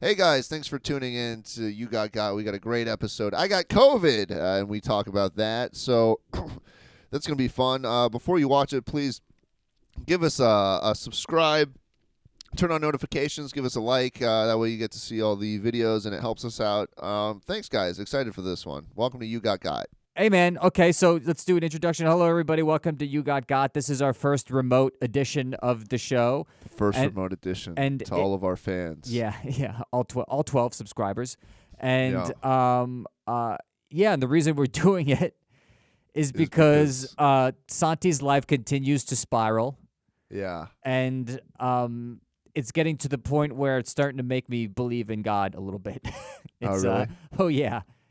Hey guys, thanks for tuning in to You Got. We got a great episode. I got COVID, and we talk about that. So that's going to be fun. Before you watch it, please give us a subscribe, turn on notifications, give us a like. That way you get to see all the videos, and it helps us out. Thanks, guys. Excited for this one. Welcome to You Got. Hey, man. Okay, so let's do an introduction. Hello, everybody. Welcome to You Got. This is our first remote edition of the show. The first remote edition to all of our fans. Yeah, all 12 subscribers. And, Yeah. and the reason we're doing it is because Santi's life continues to spiral. Yeah. And it's getting to the point where it's starting to make me believe in God a little bit. Really?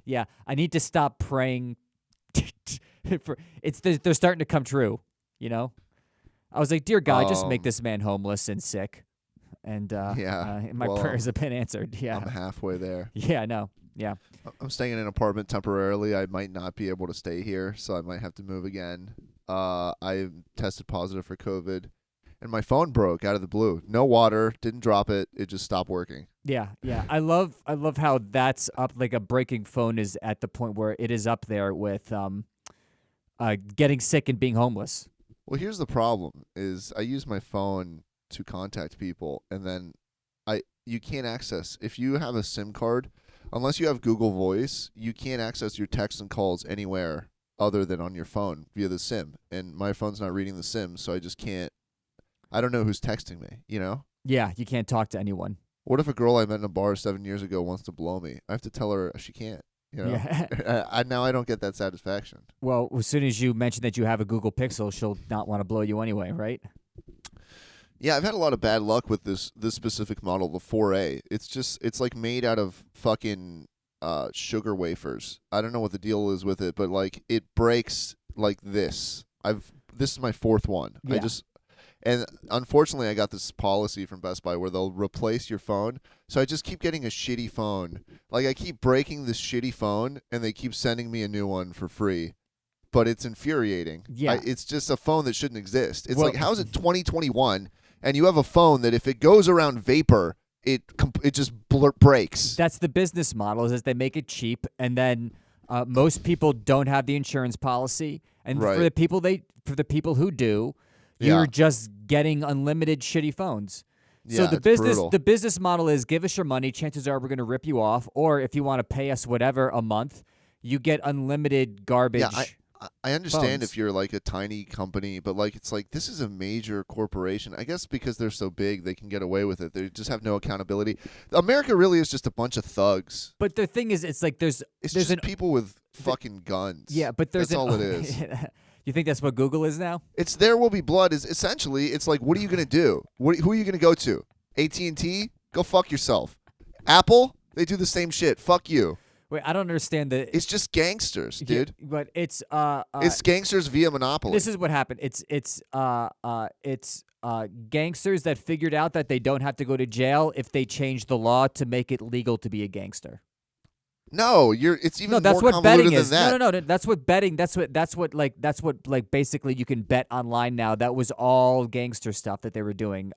Yeah. I need to stop praying. They're starting to come true, you know? I was like, dear God, just make this man homeless and sick. And my prayers have been answered. Yeah. I'm halfway there. Yeah, I know. Yeah. I'm staying in an apartment temporarily. I might not be able to stay here, so I might have to move again. I tested positive for COVID, and my phone broke out of the blue. No water, didn't drop it. It just stopped working. Yeah. I love how that's up. Like a breaking phone is at the point where it is up there with getting sick and being homeless. Well, here's the problem: is I use my phone to contact people, and then you can't access if you have a SIM card, unless you have Google Voice. You can't access your texts and calls anywhere other than on your phone via the SIM. And my phone's not reading the SIM, so I just can't. I don't know who's texting me. You know? Yeah, you can't talk to anyone. What if a girl I met in a bar 7 years ago wants to blow me? I have to tell her she can't. You know? Yeah. Now I don't get that satisfaction. Well, as soon as you mention that you have a Google Pixel, she'll not want to blow you anyway, right? Yeah, I've had a lot of bad luck with this specific model, the 4A. It's like made out of fucking sugar wafers. I don't know what the deal is with it, but like it breaks like this. This is my fourth one. Yeah. And unfortunately, I got this policy from Best Buy where they'll replace your phone. So I just keep getting a shitty phone. Like, I keep breaking this shitty phone, and they keep sending me a new one for free. But it's infuriating. Yeah. It's just a phone that shouldn't exist. It's like, how's it 2021, and you have a phone that if it goes around vapor, it just breaks? That's the business model, is they make it cheap, and then most people don't have the insurance policy. And Right. for the people who do, you're just getting unlimited shitty phones. So Yeah, it's brutal. the business model is give us your money. Chances are we're going to rip you off. Or if you want to pay us whatever a month, you get unlimited garbage. Yeah, I understand phones. if you're like a tiny company, but like it's like this is a major corporation. I guess because they're so big, they can get away with it. They just have no accountability. America really is just a bunch of thugs. But the thing is, it's like there's just people with fucking guns. Yeah, but that's all it is. You think that's what Google is now? It's there will be blood. Is essentially it's like what are you gonna do? Who are you gonna go to? AT&T? Go fuck yourself. Apple? They do the same shit. Fuck you. Wait, I don't understand the. It's just gangsters, dude. Yeah, but it's it's gangsters via monopoly. This is what happened. It's gangsters that figured out that they don't have to go to jail if they change the law to make it legal to be a gangster. No, it's even that's more what betting convoluted is. than that. No, that's what betting. That's what basically you can bet online now. That was all gangster stuff that they were doing,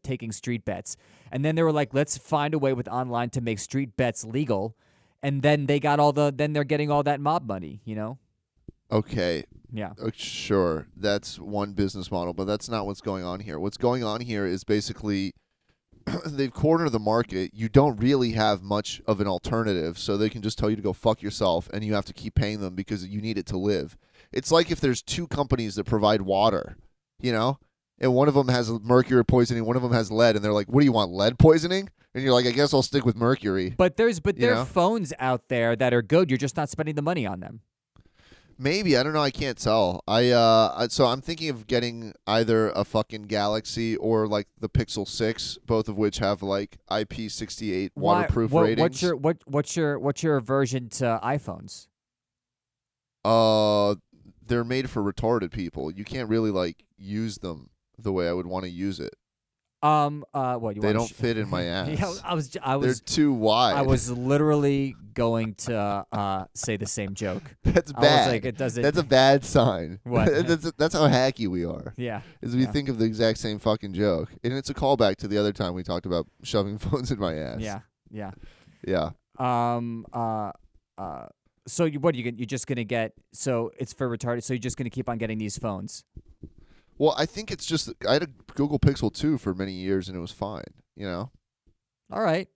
taking street bets, and then they were like, let's find a way with online to make street bets legal, and then they got then they're getting all that mob money, you know. Okay. Yeah. Sure, that's one business model, but that's not what's going on here. What's going on here is basically they've cornered the market. You don't really have much of an alternative, so they can just tell you to go fuck yourself, and you have to keep paying them because you need it to live. It's like if there's two companies that provide water, you know, and one of them has mercury poisoning, one of them has lead, and they're like, what do you want, lead poisoning? And you're like, I guess I'll stick with mercury. But there are phones out there that are good. You're just not spending the money on them. Maybe, I don't know. I can't tell. So I'm thinking of getting either a fucking Galaxy or like the Pixel 6, both of which have like IP68 waterproof ratings. What's your aversion to iPhones? They're made for retarded people. You can't really like use them the way I would want to use it. What you They want? don't fit in my ass. Yeah, I They're was, too wide. I was literally going to say the same joke. That's I bad. was like, it doesn't. That's a bad sign. What? that's how hacky we are. Yeah. Is we Yeah. think of the exact same fucking joke, and it's a callback to the other time we talked about shoving phones in my ass. Yeah. Yeah. Yeah. So you're just gonna get? So it's for retarded. So you're just gonna keep on getting these phones. Well, I think it's just I had a Google Pixel 2 for many years, and it was fine. You know. All right.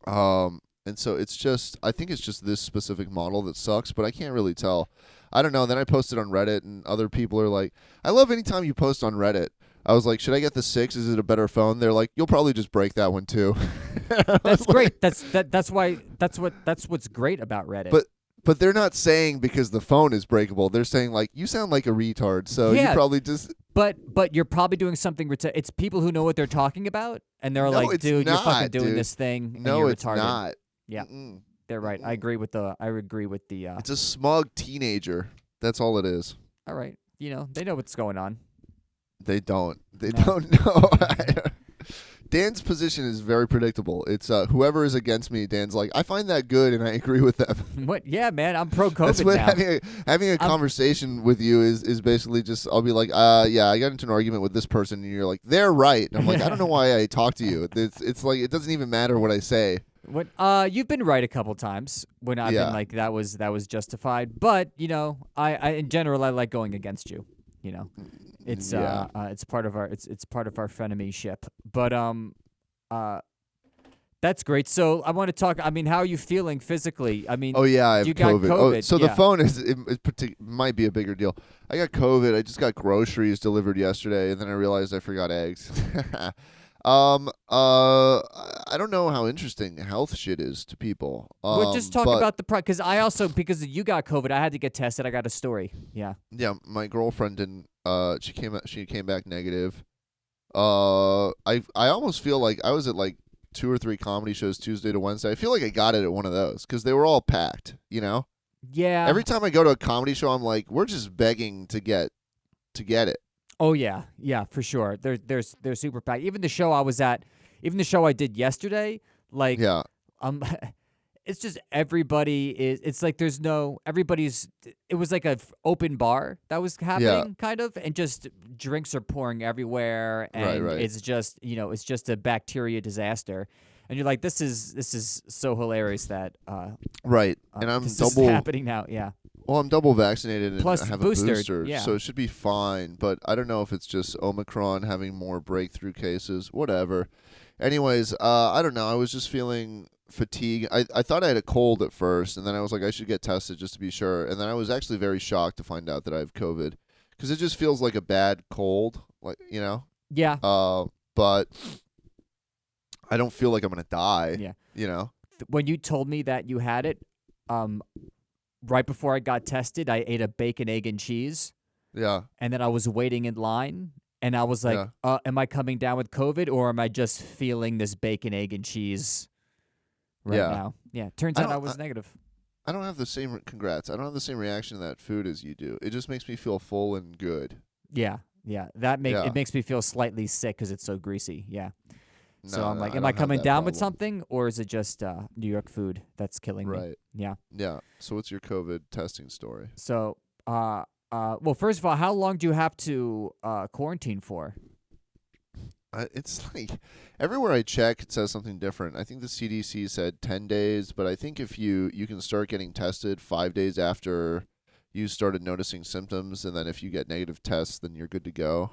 And so it's just I think it's just this specific model that sucks, but I can't really tell. I don't know. Then I posted on Reddit, and other people are like, "I love anytime you post on Reddit." I was like, "Should I get the 6? Is it a better phone?" They're like, "You'll probably just break that one too." That's great. That's what's great about Reddit. But they're not saying because the phone is breakable. They're saying like you sound like a retard, so you Yeah. probably just. But you're probably doing something. It's people who know what they're talking about, and they're No, like, it's "Dude, you're not, fucking doing dude. this thing, and No, you're it's retarded." not. Yeah. Mm-mm. They're right. I agree with the. It's a smug teenager. That's all it is. All right. They know what's going on. They don't. They No. don't know. Dan's position is very predictable. It's whoever is against me. Dan's like, I find that good, and I agree with them. What? Yeah, man. I'm pro That's COVID what now. having a conversation with you is basically just. I'll be like, yeah, I got into an argument with this person, and you're like, they're right. And I'm like, I don't know why I talk to you. It's like it doesn't even matter what I say. What? You've been right a couple times when I've Yeah. been like that was justified. But I in general I like going against you. It's Yeah. it's part of our it's part of our frenemy-ship. But that's great. So I want to talk. I mean, how are you feeling physically? I mean, Oh yeah, I have you got COVID. Oh, COVID, so yeah. the phone might be a bigger deal. I got COVID. I just got groceries delivered yesterday, and then I realized I forgot eggs. I don't know how interesting health shit is to people. we'll just talk but, about the because I also because you got COVID, I had to get tested. I got a story. Yeah. Yeah, my girlfriend didn't. She came back negative. I almost feel like I was at like 2 or 3 comedy shows Tuesday to Wednesday. I feel like I got it at one of those because they were all packed. Yeah. Every time I go to a comedy show, I'm like, we're just begging to get it. Oh yeah, for sure. They're super packed. Even the show I was at, even the show I did yesterday, like Yeah. it's just everybody is. It's like there's no everybody's. It was like a open bar that was happening, kind of, and just drinks are pouring everywhere, and Right. it's just it's just a bacteria disaster. And you're like, this is so hilarious that Right. And I'm this double. is happening now. Yeah. Well, I'm double vaccinated and Plus I have boosted, a booster, yeah. so it should be fine. But I don't know if it's just Omicron having more breakthrough cases, whatever. Anyways, I don't know. I was just feeling fatigue. I thought I had a cold at first, and then I was like, I should get tested just to be sure. And then I was actually very shocked to find out that I have COVID because it just feels like a bad cold, Yeah. But I don't feel like I'm gonna die. Yeah. When you told me that you had it, right before I got tested, I ate a bacon, egg, and cheese, Yeah. and then I was waiting in line, and I was like, am I coming down with COVID, or am I just feeling this bacon, egg, and cheese right now? Yeah. Turns out I was negative. I don't have the same congrats. I don't have the same reaction to that food as you do. It just makes me feel full and good. Yeah. It makes me feel slightly sick because it's so greasy. Yeah. So I'm like, am I coming down with something, or is it just New York food that's killing me? Right. Yeah. Yeah. So what's your COVID testing story? So, well, first of all, how long do you have to quarantine for? It's like everywhere I check, it says something different. I think the CDC said 10 days, but I think if you can start getting tested 5 days after you started noticing symptoms, and then if you get negative tests, then you're good to go.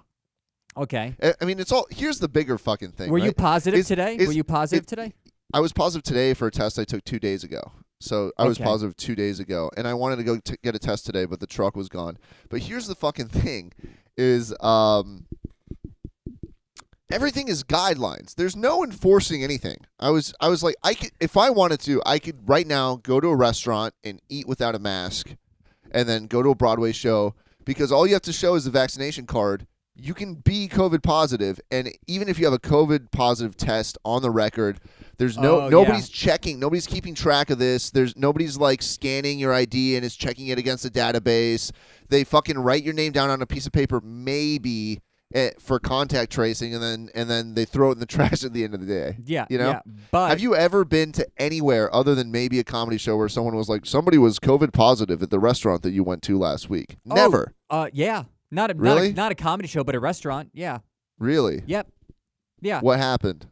Okay. I mean, it's all. Here's the bigger fucking thing. Were you right? positive today? Were you positive today? I was positive today for a test I took 2 days ago. So I was Okay. positive 2 days ago, and I wanted to go get a test today, but the truck was gone. But here's the fucking thing: is everything is guidelines. There's no enforcing anything. I was like, I could, if I wanted to, I could right now go to a restaurant and eat without a mask, and then go to a Broadway show because all you have to show is the vaccination card. You can be COVID positive, and even if you have a COVID positive test on the record, there's nobody's checking, nobody's keeping track of this. There's nobody's like scanning your ID and is checking it against a database. They fucking write your name down on a piece of paper, maybe, for contact tracing, and then they throw it in the trash at the end of the day. Yeah, you know. yeah. But have you ever been to anywhere other than maybe a comedy show where someone was like, somebody was COVID positive at the restaurant that you went to last week? Never. Yeah. Really? Not a comedy show, but a restaurant. Yeah. Really? Yep. Yeah. What happened?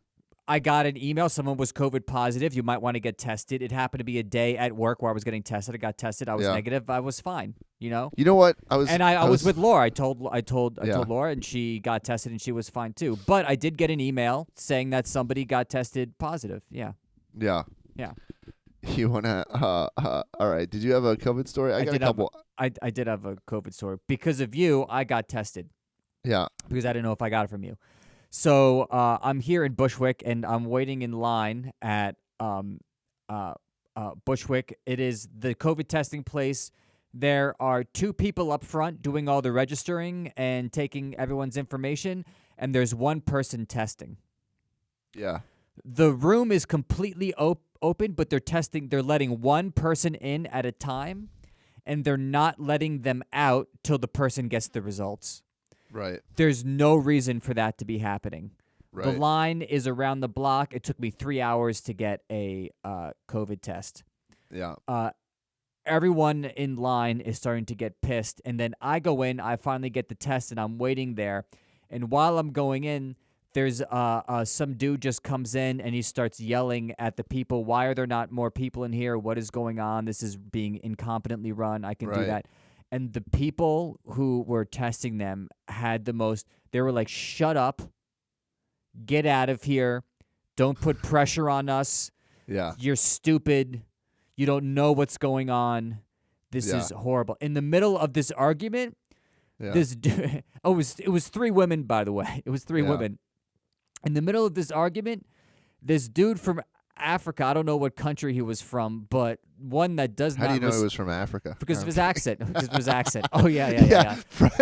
I got an email. Someone was COVID positive. You might want to get tested. It happened to be a day at work where I was getting tested. I got tested. I was negative. I was fine. You know. You know what? I was with Laura. I told Laura, and she got tested, and she was fine too. But I did get an email saying that somebody got tested positive. Yeah. Yeah. Yeah. You wanna? All right. Did you have a COVID story? I got a couple. I did have a COVID story because of you. I got tested. Yeah. Because I didn't know if I got it from you. So I'm here in Bushwick, and I'm waiting in line at Bushwick. It is the COVID testing place. There are 2 people up front doing all the registering and taking everyone's information, and there's 1 person testing. Yeah. The room is completely open, but they're letting 1 person in at a time, and they're not letting them out till the person gets the results. Right. There's no reason for that to be happening. Right. The line is around the block. It took me 3 hours to get a COVID test. Yeah. Everyone in line is starting to get pissed. And then I go in. I finally get the test, and I'm waiting there. And while I'm going in, there's some dude just comes in, and he starts yelling at the people. Why are there not more people in here? What is going on? This is being incompetently run. I can do that. And the people who were testing them had the most, they were like, shut up, get out of here, don't put pressure on us. Yeah. You're stupid. You don't know what's going on. This is horrible. In the middle of this argument, this dude, it was 3 women, by the way. It was 3 women. In the middle of this argument, this dude from Africa, I don't know what country he was from, but one that does not. How do you know he was from Africa? Because of his accent. Because of his accent. Oh, yeah.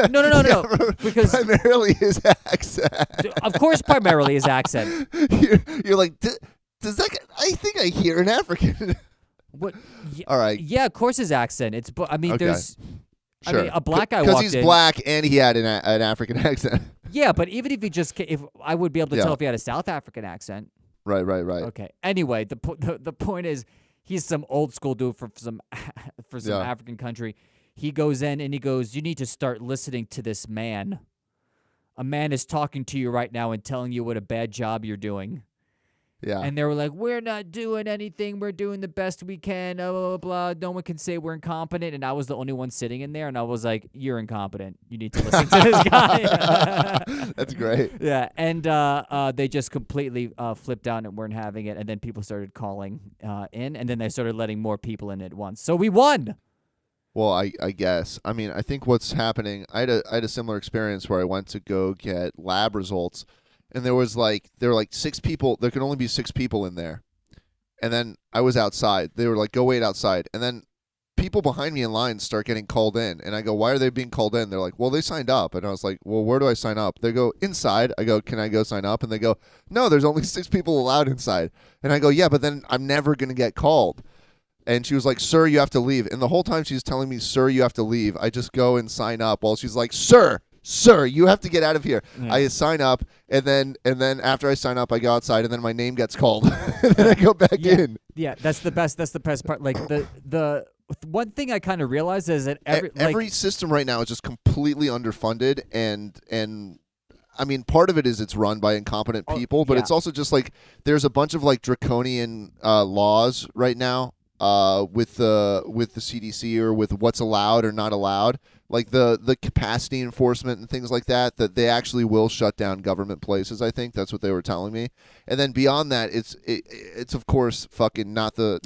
No. Because primarily his accent. Of course, primarily his accent. You're like, does that? I think I hear an African. What? All right. Yeah, of course his accent. There's. Sure. I mean, a black guy walked in. Because he's black and he had an African accent. Yeah, but even if if I would be able to tell if he had a South African accent. Right. Okay. Anyway, the point is, he's some old school dude from some African country. He goes in and he goes, "You need to start listening to this man. A man is talking to you right now and telling you what a bad job you're doing." Yeah. And they were like, "We're not doing anything. We're doing the best we can. Blah, blah, blah. No one can say we're incompetent." And I was the only one sitting in there, and I was like, "You're incompetent. You need to listen to this guy." That's great. Yeah, and they just completely flipped out and weren't having it. And then people started calling in, and then they started letting more people in at once. So we won. Well, I guess. I mean, I think what's happening, I had a similar experience where I went to go get lab results. And there were 6 people. There could only be 6 people in there. And then I was outside. They were like, go wait outside. And then people behind me in line start getting called in. And I go, why are they being called in? They're like, well, they signed up. And I was like, well, where do I sign up? They go, inside. I go, can I go sign up? And they go, no, there's only 6 people allowed inside. And I go, yeah, but then I'm never going to get called. And she was like, sir, you have to leave. And the whole time she's telling me, sir, you have to leave, I just go and sign up while she's like, sir, you have to get out of here. Yeah. I sign up, and then after I sign up, I go outside, and then my name gets called, and then I go back in. Yeah, that's the best. That's the best part. Like the one thing I kind of realized is that every system right now is just completely underfunded, and I mean, part of it is it's run by incompetent people, but it's also just like there's a bunch of like draconian laws right now with the CDC or with what's allowed or not allowed. Like the capacity enforcement and things like that they actually will shut down government places. I think that's what they were telling me. And then beyond that, it's of course fucking not the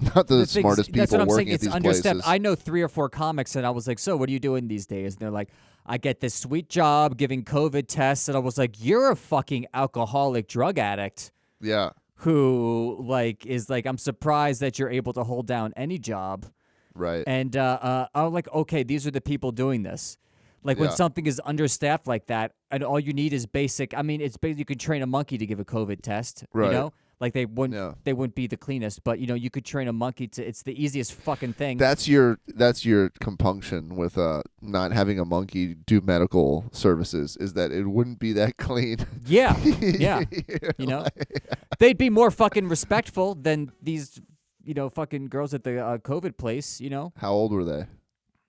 smartest people working at these places. I know 3 or 4 comics, and I was like, so what are you doing these days? And they're like, I get this sweet job giving COVID tests, and I was like, you're a fucking alcoholic drug addict. Yeah. Who is like, I'm surprised that you're able to hold down any job. Right. And I'm like, okay, these are the people doing this. Like when something is understaffed like that, and all you need is basic. I mean, it's basically you could train a monkey to give a COVID test. Right. You know, Like they wouldn't Yeah. they wouldn't be the cleanest, but you could train a monkey to. It's the easiest fucking thing. That's your compunction with not having a monkey do medical services, is that it wouldn't be that clean. Yeah, yeah. They'd be more fucking respectful than these fucking girls at the COVID place. How old were they?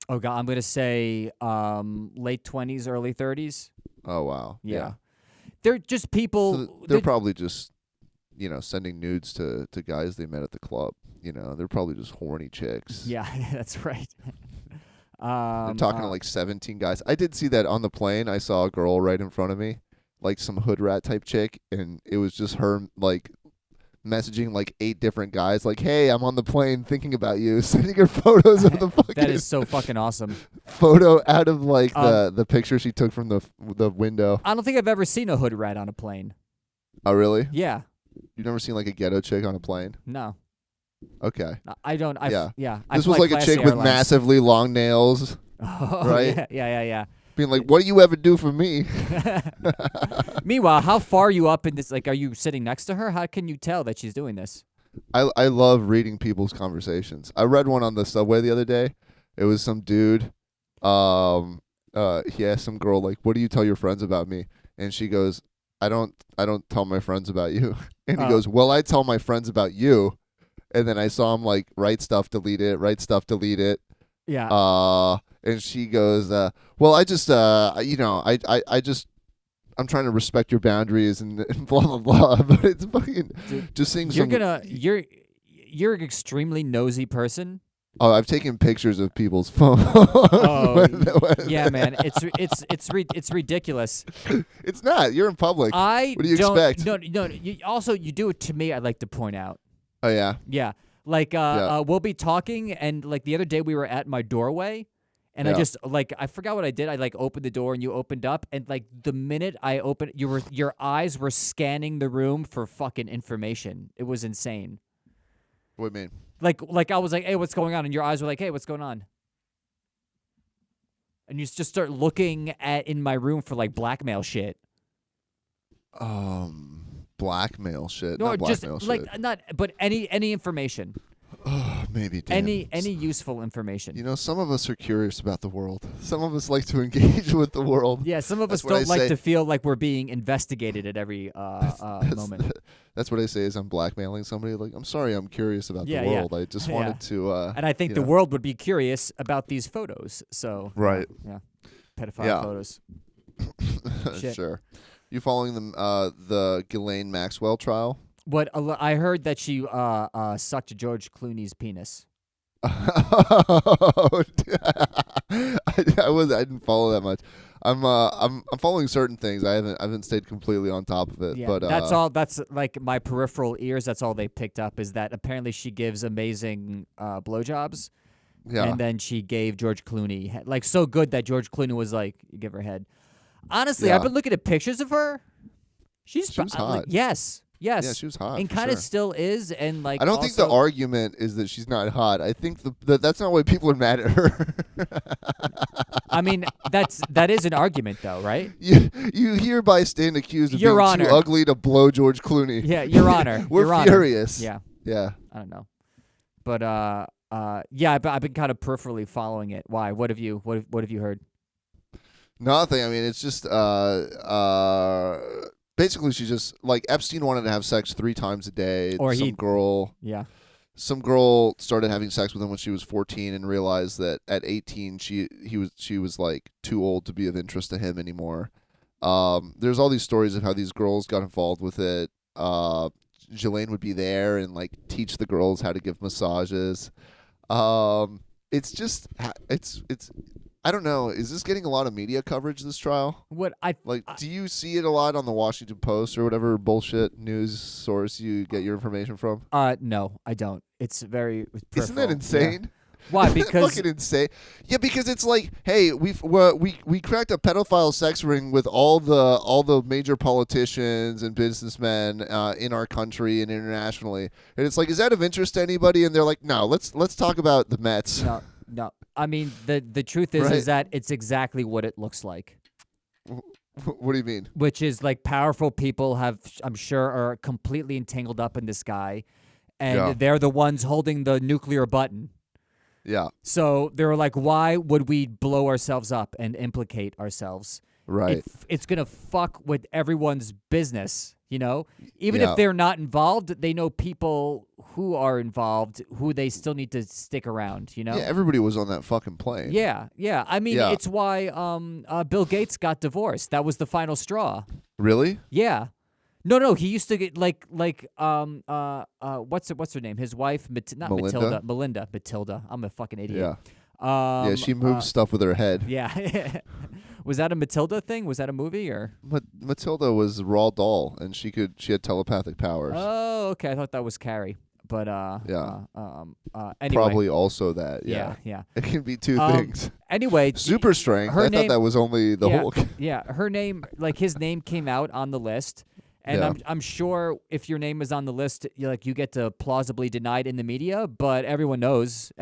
Oh god, I'm gonna say late 20s, early 30s. Oh wow. Yeah. They're just people. So they're probably just sending nudes to guys they met at the club. They're probably just horny chicks. Yeah, that's right. They're talking to like 17 guys. I did see that on the plane. I saw a girl right in front of me, like some hood rat type chick, and it was just her like messaging like 8 different guys, like, "Hey, I'm on the plane thinking about you," sending her photos of the fucking. That is so fucking awesome. Photo out of like the picture she took from the window. I don't think I've ever seen a hood rat on a plane. Oh really? Yeah. You've never seen like a ghetto chick on a plane? No. Okay. I don't. Yeah. This was like a chick with massively long nails, oh, right? Yeah. Being like, "What do you ever do for me?" Meanwhile, how far are you up in this? Like, are you sitting next to her? How can you tell that she's doing this? I love reading people's conversations. I read one on the subway the other day. It was some dude. He asked some girl like, "What do you tell your friends about me?" And she goes, I don't tell my friends about you." And he goes, "Well, I tell my friends about you." And then I saw him like write stuff, delete it. Yeah. And she goes, "Well, I just I just I'm trying to respect your boundaries and blah blah blah." But it's fucking just seeing you're an extremely nosy person. Oh, I've taken pictures of people's phones. Oh, yeah, man. It's ridiculous. It's not. You're in public. What do you expect? No. You do it to me. I'd like to point out. Oh yeah. Yeah. Like we'll be talking, and like the other day we were at my doorway, and Yeah. I just I forgot what I did. I like opened the door, and you opened up, and like the minute I opened, your eyes were scanning the room for fucking information. It was insane. What do you mean? Like I was like, "Hey, what's going on?" And your eyes were like, "Hey, what's going on?" And you just start looking in my room for like blackmail shit. Blackmail shit. No, not just blackmail shit. but any information. Oh, maybe. Damn. Any useful information. Some of us are curious about the world. Some of us like to engage with the world. Yeah, some of That's us what don't I like say. to feel like we're being investigated at every moment. That's what I say is I'm blackmailing somebody. Like, I'm sorry, I'm curious about Yeah, the yeah. world. I just Yeah. wanted to. And I think the world would be curious about these photos. So Right. yeah, pedophile Yeah. photos. Shit. Sure. You following the Ghislaine Maxwell trial? What I heard that she sucked George Clooney's penis. I didn't follow that much. I'm following certain things. I haven't stayed completely on top of it. Yeah, but that's all. That's like my peripheral ears. That's all they picked up is that apparently she gives amazing blowjobs. Yeah. And then she gave George Clooney like so good that George Clooney was like, "You give her head." Honestly, Yeah. I've been looking at pictures of her. She was hot. Like, yes. Yeah, she was hot. And for kind of sure. still is. And like, I don't think the also- argument is that she's not hot. I think that's not why people are mad at her. I mean, that is an argument though, right? You hereby stand accused of Your being Honor. too ugly to blow George Clooney. Yeah, Your Honor. We're Your Honor. furious. Yeah. Yeah. I don't know, but yeah, I've been kind of peripherally following it. Why? What have you heard? Nothing. I mean, it's just basically she just like Epstein wanted to have sex 3 times a day. Or Some girl started having sex with him when she was 14 and realized that at 18 she was like too old to be of interest to him anymore. There's all these stories of how these girls got involved with it. Ghislaine would be there and like teach the girls how to give massages. It's just it's I don't know. Is this getting a lot of media coverage, this trial? Do you see it a lot on the Washington Post or whatever bullshit news source you get your information from? No, I don't. It's very peripheral. Isn't that insane? Yeah. Why? Because fucking insane. Yeah, because it's like, hey, we cracked a pedophile sex ring with all the major politicians and businessmen in our country and internationally, and it's like, is that of interest to anybody? And they're like, no, let's talk about the Mets. No. I mean, the truth is Right. is that it's exactly what it looks like. What do you mean? which is like powerful people I'm sure, are completely entangled up in this guy, and Yeah. they're the ones holding the nuclear button. Yeah. So they're like, why would we blow ourselves up and implicate ourselves? Right. It's gonna fuck with everyone's business, you know. Even Yeah. if they're not involved, they know people who are involved who they still need to stick around, you know. Yeah. Everybody was on that fucking plane. Yeah, yeah. I mean, Yeah. it's why Bill Gates got divorced. That was the final straw. Really? Yeah. No. He used to get what's her name? His wife, not Melinda? Matilda, Melinda, Matilda. I'm a fucking idiot. Yeah. Yeah. She moves stuff with her head. Yeah. Was that a Matilda thing? Was that a movie or? Matilda was a raw doll, and she had telepathic powers. Oh, okay. I thought that was Carrie, but Yeah. Anyway. Probably also that. Yeah. Yeah. It can be two Um, things. Anyway, Super strength. her I name- thought that was only the yeah, Hulk. Yeah, her name, like his name came out on the list, and Yeah. I'm sure if your name is on the list, you get to plausibly deny it in the media, but everyone who's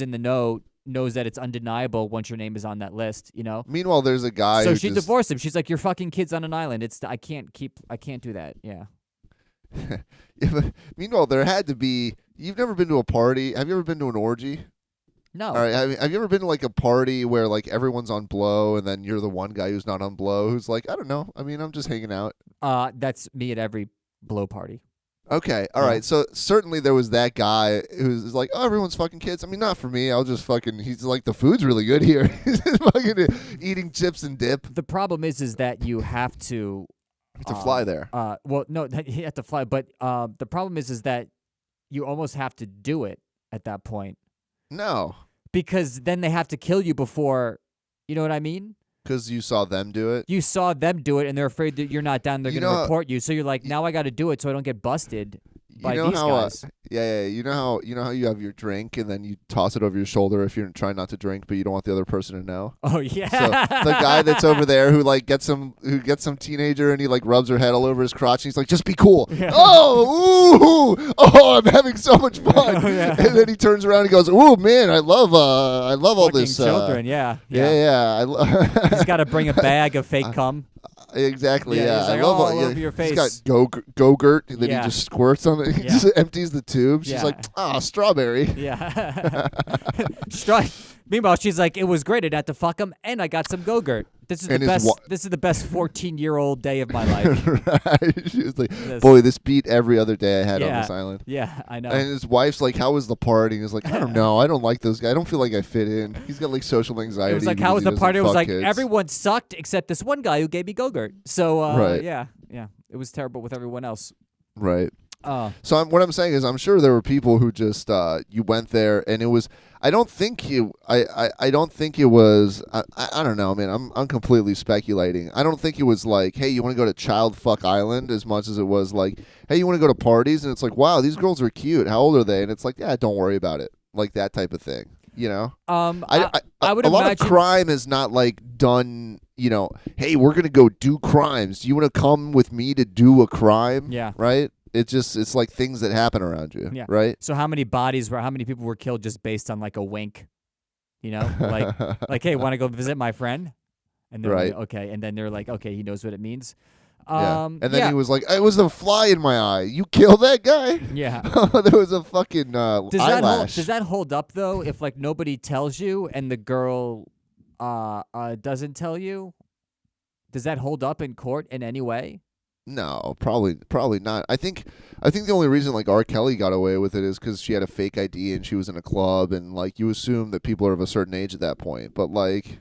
in the know knows that it's undeniable once your name is on that list, you know. Meanwhile, there's a guy. So who she just, divorced him. She's like, "You're fucking kids on an island. I can't do that." Yeah. Yeah, but meanwhile, there had to be. You've never been to a party. Have you ever been to an orgy? No. All right. Have you ever been to like a party where like everyone's on blow and then you're the one guy who's not on blow who's like, I don't know. I mean, I'm just hanging out. That's me at every blow party. Okay. All Yeah. right. So certainly there was that guy who's like, oh, everyone's fucking kids. I mean, not for me. I'll just fucking. He's like, the food's really good here. He's just fucking eating chips and dip. The problem is that you have to Fly there. Well, no, you have to fly, but the problem is that you almost have to do it at that point, No, because then they have to kill you before. You know what I mean? because you saw them do it. You saw them do it, and they're afraid that you're not down. They're You going to know- report you. So you're like, now I got to do it so I don't get busted by you know these how, guys. yeah. You know how you have your drink and then you toss it over your shoulder if you're trying not to drink, but you don't want the other person to know. Oh yeah. So the guy that's over there who gets some teenager and he like rubs her head all over his crotch and he's like, just be cool. Yeah. Oh, I'm having so much fun. Oh, yeah. And then he turns around and goes, ooh man, I love all Fucking this. children. Yeah. Yeah. He's got to bring a bag of fake cum. Exactly. Yeah, Yeah. he's like, I love "Oh, all all over your He's face." got go-gurt, and then Yeah. he just squirts on it. He Yeah. just empties the tube. She's Yeah. like, strawberry. Yeah. Meanwhile, she's like, it was great. I had to fuck him, and I got some Go-Gurt. This is the And his best. wa- This is the best 14-year-old day of my life. Right. She was like, This- boy, this beat every other day I had on Yeah. this island. Yeah, I know. And his wife's like, how was the party? And he's like, I don't know. I don't like those guys. I don't feel like I fit in. He's got like social anxiety. It was like, because how was he the doesn't party? It was fuck like, kids. everyone sucked except this one guy who gave me Go-Gurt. So, Right. yeah, it was terrible with everyone else. Right. So What I'm saying is I'm sure there were people who just you went there and it was I don't think it was I don't know, man. I'm completely speculating. I don't think it was like, hey, you want to go to Child Fuck Island as much as it was like, hey, you want to go to parties, and it's like, wow, these girls are cute. How old are they? And it's like, yeah, don't worry about it. Like that type of thing. You know? I would a lot imagine of crime is not like done, you know, hey, we're going to go do crimes. Do you want to come with me to do a crime? Yeah. Right? It's like things that happen around you, Yeah. right? So how many people were killed just based on like a wink? You know, like, hey, want to go visit my friend? And they're Right. like, okay, and then they're like, okay, he knows what it means. Yeah. And then yeah. he was like, it was a fly in my eye. You killed that guy? Yeah. There was a fucking eyelash. Does that hold up though? If like nobody tells you and the girl doesn't tell you, does that hold up in court in any way? No, probably not. I think the only reason like R. Kelly got away with it is because she had a fake ID and she was in a club, and like you assume that people are of a certain age at that point. But like,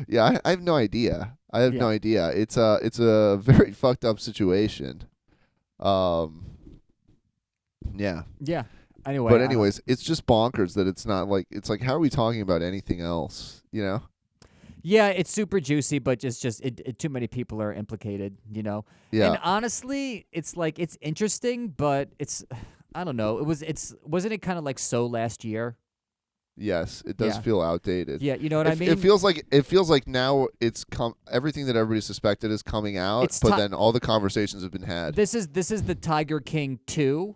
yeah, I have no idea. I have no idea. It's a very fucked up situation. Yeah. Yeah. Anyway. But anyways, it's just bonkers that it's not like it's like how are we talking about anything else? You know? Yeah, it's super juicy, but just too many people are implicated, you know. Yeah. And honestly, it's like it's interesting, but it's I don't know. Wasn't it kind of like So last year? Yes, it does Yeah. feel outdated. Yeah, you know what I mean? It feels like now it's everything that everybody suspected is coming out, It's but ti- then all the conversations have been had. This is the Tiger King 2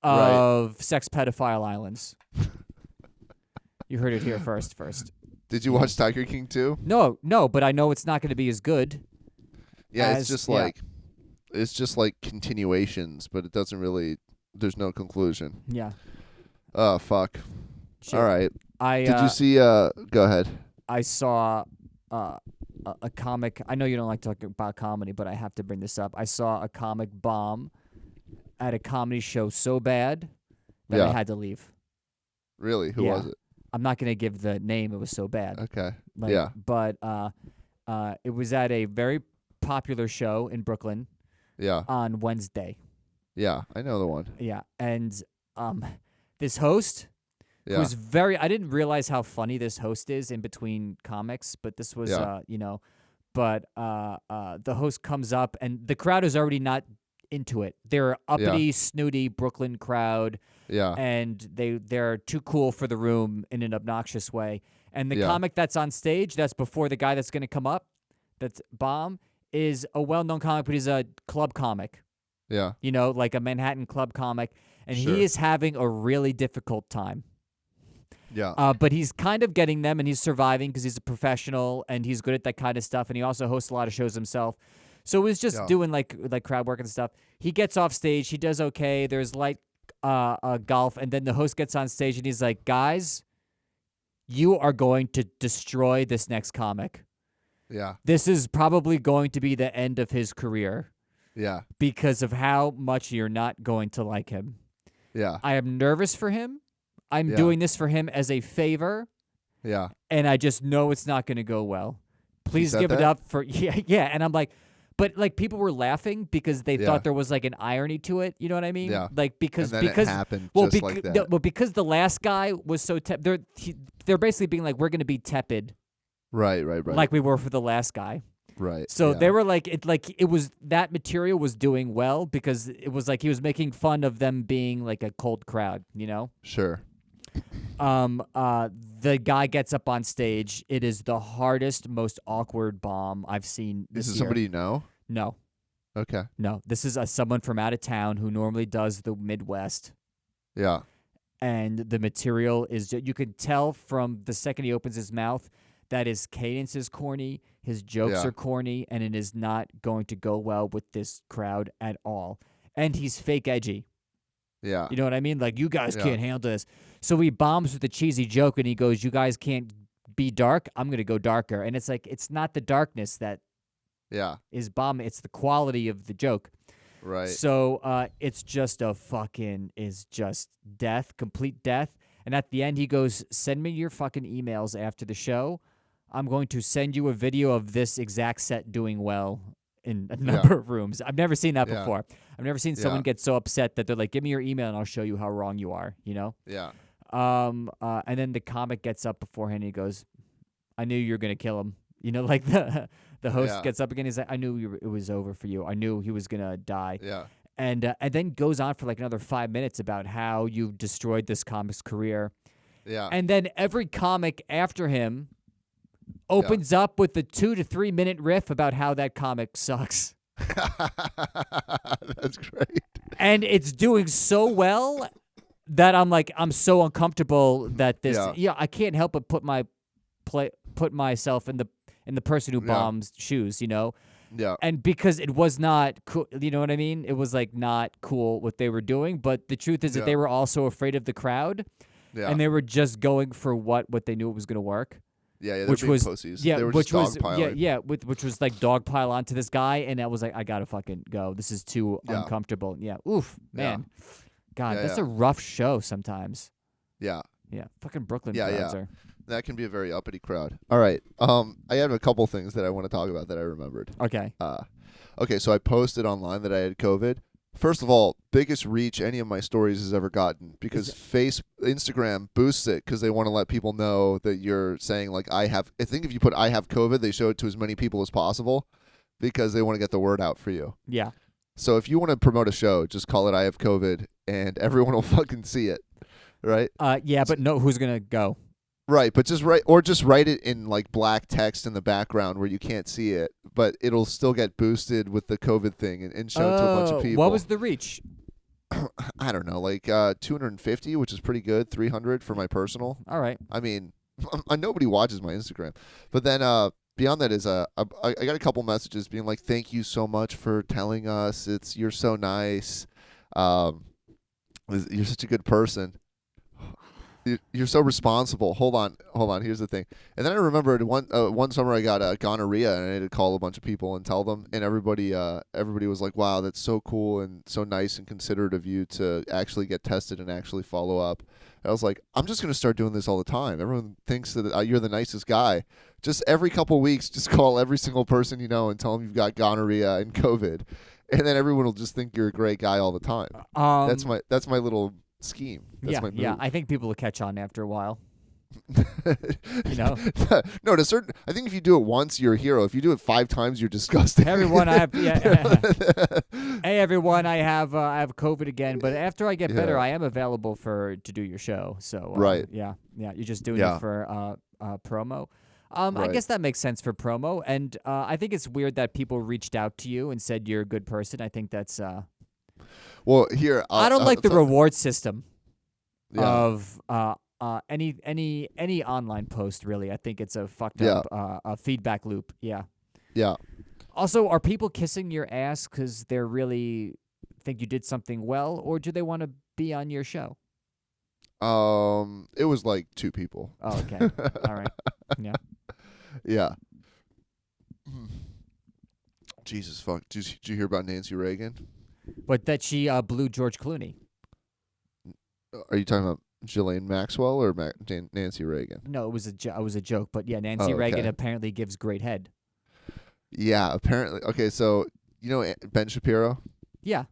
Right. of Sex Pedophile Islands. You heard it here first. Did you watch Tiger King 2? No, but I know it's not going to be as good. Yeah, Yeah. it's just like continuations, but it doesn't really. There's no conclusion. Yeah. Oh fuck. Shit. All right. I Did you see? Go ahead. I saw a comic. I know you don't like talking about comedy, but I have to bring this up. I saw a comic bomb at a comedy show so bad that I Yeah. had to leave. Really? Who Yeah. was it? I'm not going to give the name. It was so bad. Okay. Like, Yeah. But it was at a very popular show in Brooklyn Yeah. on Wednesday. Yeah. I know the one. Yeah. And this host Yeah. who's very, I didn't realize how funny this host is in between comics, but this was, Yeah. but the host comes up and the crowd is already not into it. They're uppity, snooty Brooklyn crowd. Yeah. And they're too cool for the room in an obnoxious way. And the Yeah. comic that's on stage, that's before the guy that's going to come up, that's bomb, is a well-known comic, but he's a club comic, Yeah. like a Manhattan club comic, and Sure. he is having a really difficult time. Yeah. But he's kind of getting them, and he's surviving because he's a professional, and he's good at that kind of stuff, and he also hosts a lot of shows himself. So he was just Yeah. doing like crowd work and stuff. He gets off stage, he does okay. There's light golf, and then the host gets on stage and he's like, guys, you are going to destroy this next comic. Yeah. This is probably going to be the end of his career Yeah. because of how much you're not going to like him. Yeah. I am nervous for him. I'm Yeah. doing this for him as a favor, Yeah. and I just know it's not going to go well. Please said give it that? up for yeah. And I'm like, but like people were laughing because they Yeah. thought there was like an irony to it. You know what I mean? Yeah. Like because And then because it happened well, just like that. well, because the last guy was so they're basically being like, we're going to be tepid Right. like we were for the last guy. Right. So yeah. they were like it was that material was doing well because it was like he was making fun of them being like a cold crowd. Sure. The guy gets up on stage. It is the hardest, most awkward bomb I've seen this Is it year. somebody you know? No. Okay. No, this is someone from out of town who normally does the Midwest, Yeah. and the material is you can tell from the second he opens his mouth that his cadence is corny, his jokes Yeah. are corny, and it is not going to go well with this crowd at all. And he's fake edgy. Yeah. You know what I mean? Like, you guys Yeah. can't handle this. So he bombs with a cheesy joke, and he goes, you guys can't be dark? I'm going to go darker. And it's like, it's not the darkness that Yeah. is bombing. It's the quality of the joke. Right. So it's just is just death, complete death. And at the end, he goes, send me your fucking emails after the show. I'm going to send you a video of this exact set doing well in a number of rooms. I've never seen that Yeah. before. I've never seen someone Yeah. get so upset that they're like, give me your email and I'll show you how wrong you are, Yeah. And then the comic gets up beforehand and he goes, I knew you were going to kill him. Like the host Yeah. gets up again. He's like, I knew it was over for you. I knew he was going to die. Yeah. And then goes on for like another 5 minutes about how you've destroyed this comic's career. Yeah. And then every comic after him opens up with the 2 to 3 minute riff about how that comic sucks. That's great. And it's doing so well that I'm like, I'm so uncomfortable that this I can't help but put myself in the person who bombs shoes, Yeah. And because it was not cool, you know what I mean? It was like not cool what they were doing, but the truth is that they were also afraid of the crowd. Yeah. And they were just going for what they knew it was going to work. Yeah. They're Which being was pussies. yeah, They were which just was dogpiling. which was like dogpile onto this guy, and I was like, I gotta fucking go. This is too uncomfortable. Yeah, oof, man, God, that's a rough show sometimes. Yeah. Yeah, fucking Brooklyn Yeah, crowds yeah. are. That can be a very uppity crowd. All right. I have a couple things that I want to talk about that I remembered. Okay. Okay, so I posted online that I had COVID. First of all, biggest reach any of my stories has ever gotten because Instagram boosts it because they want to let people know that you're saying like I think if you put I have COVID, they show it to as many people as possible because they want to get the word out for you. Yeah. So if you want to promote a show, just call it I have COVID and everyone will fucking see it. Right? Yeah, but no, who's gonna go? Right, but just write it in like black text in the background where you can't see it, but it'll still get boosted with the COVID thing and show it to a bunch of people. What was the reach? I don't know, like 250, which is pretty good. 300 for my personal. All right. I mean, Nobody watches my Instagram. But then beyond that is I got a couple messages being like, "Thank you so much for telling us. You're so nice. Um, you're such a good person. You're so responsible." Hold on. Here's the thing. And then I remembered one summer I got gonorrhea, and I had to call a bunch of people and tell them, and everybody was like, "Wow, that's so cool and so nice and considerate of you to actually get tested and actually follow up." And I was like, "I'm just gonna start doing this all the time. Everyone thinks that you're the nicest guy. Just every couple weeks, just call every single person you know and tell them you've got gonorrhea and COVID, and then everyone will just think you're a great guy all the time." That's my little scheme. That's my move. Yeah. I think people will catch on after a while. You know? No, I think if you do it once, you're a hero. If you do it 5 times, you're disgusting. Hey everyone, I have COVID again, but after I get better, I am available to do your show. So Right. Yeah. You're just doing it for promo. I Right. guess that makes sense for promo, and I think it's weird that people reached out to you and said you're a good person. I think that's. Well, here I don't like the reward system Yeah. of any online post. Really, I think it's a fucked up feedback loop. Yeah. Yeah. Also, are people kissing your ass because they really think you did something well, or do they want to be on your show? It was like 2 people. Oh, okay. All right. Yeah. Yeah. Jesus fuck. Did you hear about Nancy Reagan? But that she blew George Clooney. Are you talking about Ghislaine Maxwell or Nancy Reagan? No, it was a joke. But yeah, Nancy Oh, Reagan okay. apparently gives great head. Yeah, apparently. Okay, so you know Ben Shapiro? Yeah.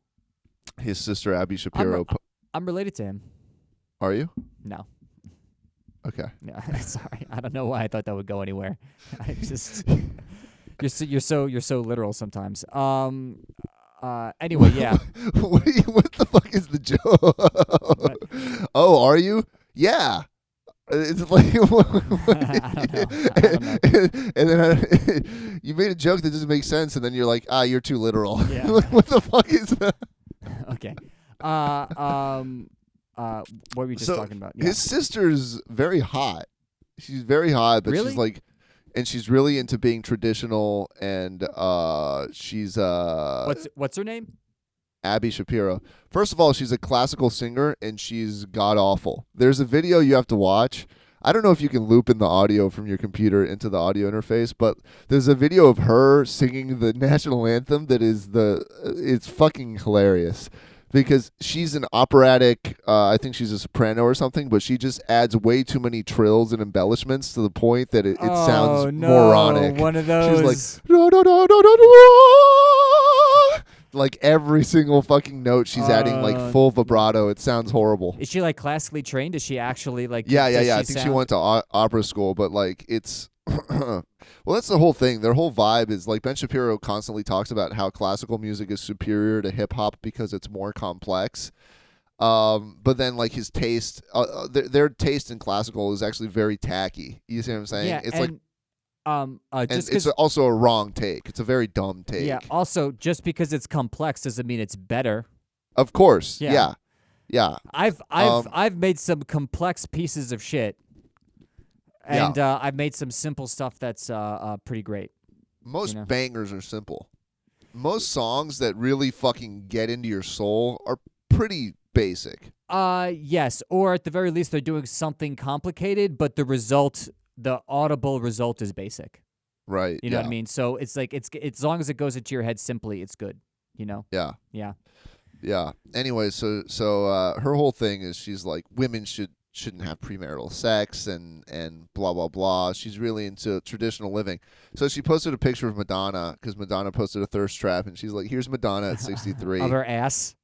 His sister Abby Shapiro. I'm related to him. Are you? No. Okay. No, sorry. I don't know why I thought that would go anywhere. I just you're so literal sometimes. Anyway, yeah. What the fuck is the joke? Oh, are you? Yeah. It's like I don't know. and then you made a joke that doesn't make sense, and then you're like, you're too literal. Yeah. What the fuck is that? Okay. What were we just talking about? Yeah. His sister's very hot. She's very hot, but Really? she's like, and she's really into being traditional, and she's What's her name? Abby Shapiro. First of all, she's a classical singer, and she's god awful. There's a video you have to watch. I don't know if you can loop in the audio from your computer into the audio interface, but there's a video of her singing the national anthem that is it's fucking hilarious. Because she's an operatic, I think she's a soprano or something, but she just adds way too many trills and embellishments to the point that it sounds moronic. One of those. She's like, da, da, da, da, da, da. Like every single fucking note she's adding like full vibrato. It sounds horrible. Is she like classically trained? Is she actually like? Yeah. does I think she went to opera school, but like it's. Well, that's the whole thing. Their whole vibe is like Ben Shapiro constantly talks about how classical music is superior to hip hop because it's more complex. But then like his taste, their taste in classical is actually very tacky. You see what I'm saying? Yeah, it's and, and just it's also a wrong take. It's a very dumb take. yeah. Also, just because it's complex doesn't mean it's better. Of course. Yeah. Yeah. I've made some complex pieces of shit. And I've made some simple stuff that's pretty great. Most bangers are simple. Most songs that really fucking get into your soul are pretty basic. Yes, or at the very least they're doing something complicated, but the audible result is basic. Right. You know what I mean? So it's like it's as long as it goes into your head simply, it's good. You know? Yeah. Yeah. Yeah. Anyway, so her whole thing is she's like women shouldn't have premarital sex and blah blah blah. She's really into traditional living. So she posted a picture of Madonna because Madonna posted a thirst trap, and she's like, "Here's Madonna at 63 Of her ass.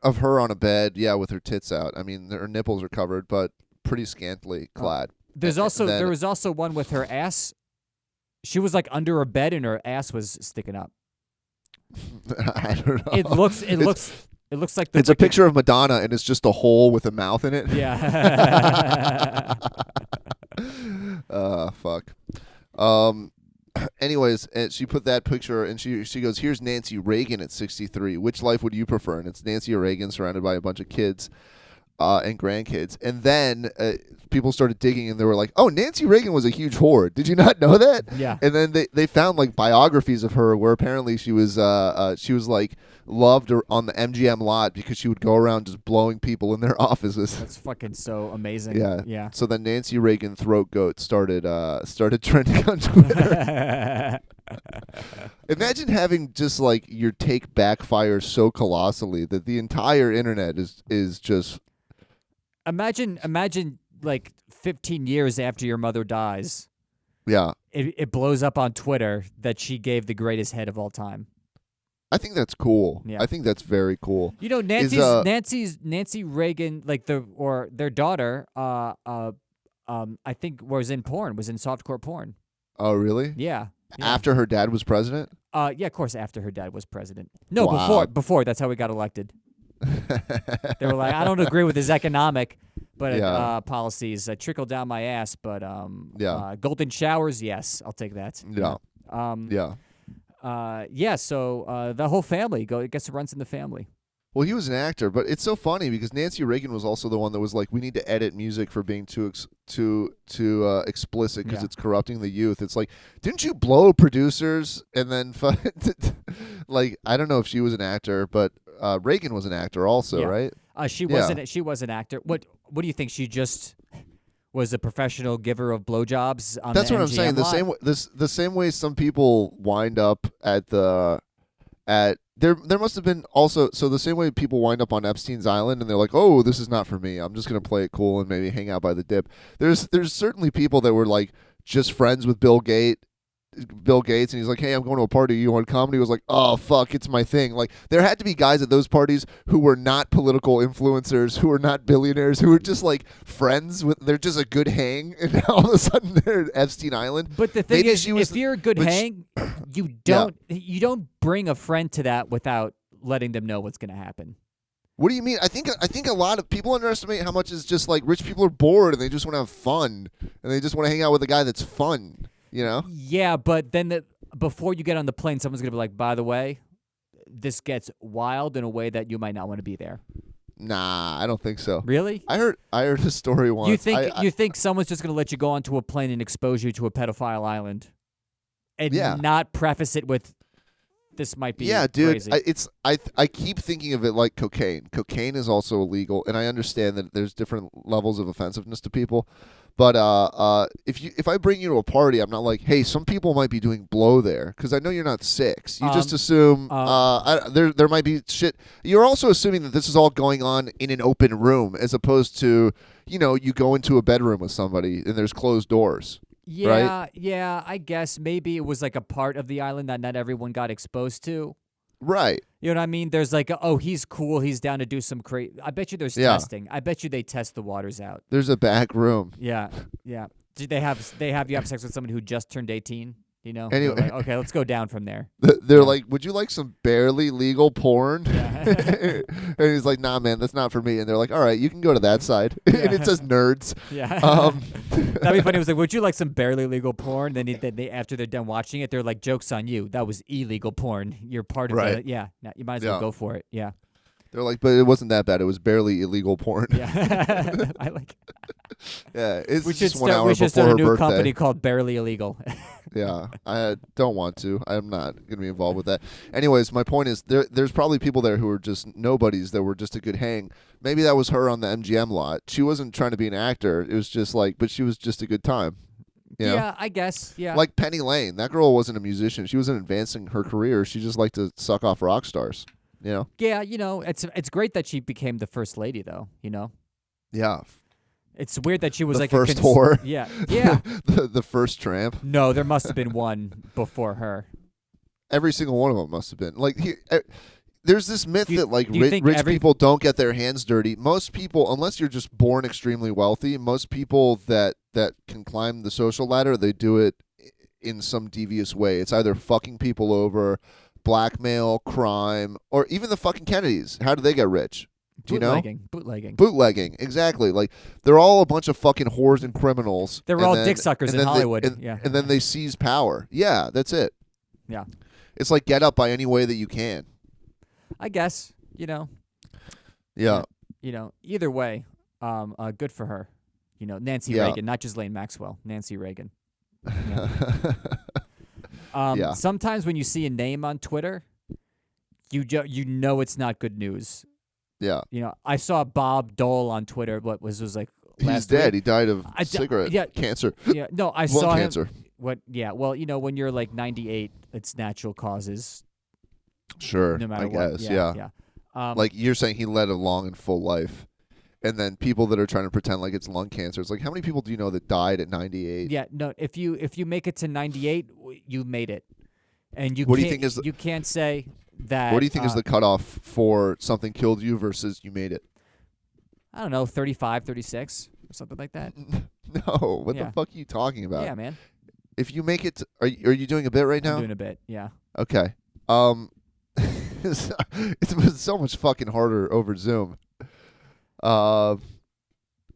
of her on a bed, with her tits out. I mean, her nipples are covered, but pretty scantily clad." There was also one with her ass. She was like under her bed and her ass was sticking up. I don't know. It looks like it's a picture of Madonna, and it's just a hole with a mouth in it. Yeah. Fuck. Anyways, and she put that picture, and she goes, "Here's Nancy Reagan at 63. Which life would you prefer?" And it's Nancy Reagan surrounded by a bunch of kids. and grandkids. And then people started digging, and they were like, "Oh, Nancy Reagan was a huge whore. Did you not know that?" Yeah. And then they found like biographies of her where apparently she was like loved on the MGM lot because she would go around just blowing people in their offices. That's fucking so amazing. Yeah. Yeah. So then Nancy Reagan throat goat started trending on Twitter. Imagine having just like your take backfire so colossally that the entire internet is just Imagine like 15 years after your mother dies, yeah. it blows up on Twitter that she gave the greatest head of all time. I think that's cool. Yeah. I think that's very cool. You know, Nancy Reagan, like their daughter, I think was in softcore porn. Oh, really? Yeah. After her dad was president? Yeah, of course, after her dad was president. No, Wow. before. That's how he got elected. They were like, I don't agree with his economic, policies. Trickle down my ass, but golden showers, yes, I'll take that. Yeah. So the whole family gets to runs in the family. Well, he was an actor, but it's so funny because Nancy Reagan was also the one that was like, we need to edit music for being too explicit because it's corrupting the youth. It's like, didn't you blow producers and then like, I don't know if she was an actor, but Reagan was an actor also, right? She wasn't. She was an actor. What do you think? She just was a professional giver of blowjobs on That's the what I'm saying. MGM lot? The same way some people wind up at there must have been also the same way people wind up on Epstein's Island and they're like, oh, this is not for me. I'm just gonna play it cool and maybe hang out by the dip. There's certainly people that were like just friends with Bill Gates, and he's like, hey, I'm going to a party. You want to come? And he was like, oh fuck, it's my thing. Like there had to be guys at those parties who were not political influencers, who were not billionaires, who were just like friends with. They're just a good hang, and now all of a sudden they're at Epstein Island. But the thing is, if you're a good hang, you don't bring a friend to that without letting them know what's going to happen. What do you mean? I think a lot of people underestimate how much is just like rich people are bored and they just want to have fun and they just want to hang out with a guy that's fun. You know? Yeah, but then before you get on the plane, someone's gonna be like, "By the way, this gets wild in a way that you might not want to be there." Nah, I don't think so. Really? I heard a story once. You think someone's just gonna let you go onto a plane and expose you to a pedophile island, and not preface it with, "This might be dude. crazy." I keep thinking of it like cocaine. Cocaine is also illegal, and I understand that there's different levels of offensiveness to people. But if I bring you to a party, I'm not like, hey, some people might be doing blow there because I know you're not 6. You just assume there might be shit. You're also assuming that this is all going on in an open room as opposed to, you go into a bedroom with somebody and there's closed doors. Yeah, right? yeah. I guess maybe it was like a part of the island that not everyone got exposed to. Right. You know what I mean? There's like, oh, he's cool. He's down to do some crazy. I bet you there's testing. I bet you they test the waters out. There's a back room. Yeah, yeah. Do they have you have sex with somebody who just turned 18? Anyway, like, okay, let's go down from there. They're like, would you like some barely legal porn? Yeah. And he's like, nah, man, that's not for me. And they're like, all right, you can go to that side. Yeah. And it says nerds. Yeah. That'd be funny. It was like, would you like some barely legal porn? Then they after they're done watching it, they're like, joke's on you. That was illegal porn. You're part of the yeah. Now, you might as well go for it. Yeah. They're like, but it wasn't that bad. It was barely illegal porn. Yeah. I like. Yeah, it's we just should 1 hour we should before start a her new birthday. company called Barely Illegal. Yeah, I don't want to. I'm not going to be involved with that. Anyways, my point is there's probably people there who are just nobodies that were just a good hang. Maybe that was her on the MGM lot. She wasn't trying to be an actor. It was just like, but she was just a good time. You know? Yeah, I guess. Yeah. Like Penny Lane. That girl wasn't a musician. She wasn't advancing her career. She just liked to suck off rock stars. Yeah, it's great that she became the first lady, though. Yeah. It's weird that she was The like first a whore. Yeah. the first tramp. No, there must have been one before her. Every single one of them must have been. Like, there's this myth that like do you think rich people don't get their hands dirty. Most people, unless you're just born extremely wealthy, most people that can climb the social ladder, they do it in some devious way. It's either fucking people over, blackmail, crime, or even the fucking Kennedys. How do they get rich? Do you know? Bootlegging, exactly. Like, they're all a bunch of fucking whores and criminals. They're all dick suckers in Hollywood. And then they seize power. Yeah, that's it. Yeah. It's like get up by any way that you can. I guess, Yeah. either way. Good for her. Nancy Yeah. Reagan, not Ghislaine Maxwell. Nancy Reagan. Yeah. Sometimes when you see a name on Twitter, you know it's not good news. Yeah. I saw Bob Dole on Twitter. What was like He's last dead. week. He died of I d- cigarette cancer. Yeah, no, I Lung saw cancer. him. What? Yeah, well, when you're like 98, it's natural causes. Sure. No matter I what. guess. Yeah. Like you're saying, he led a long and full life. And then people that are trying to pretend like it's lung cancer. It's like, how many people do you know that died at 98? Yeah, no. If you make it to 98, you made it, and What do you think is you can't say that. What do you think is the cutoff for something killed you versus you made it? I don't know, 35, 36, or something like that. No. What Yeah. the fuck are you talking about? Yeah, man. If you make it, are you doing a bit right now? I'm doing a bit. Yeah. Okay. It's been so much fucking harder over Zoom. All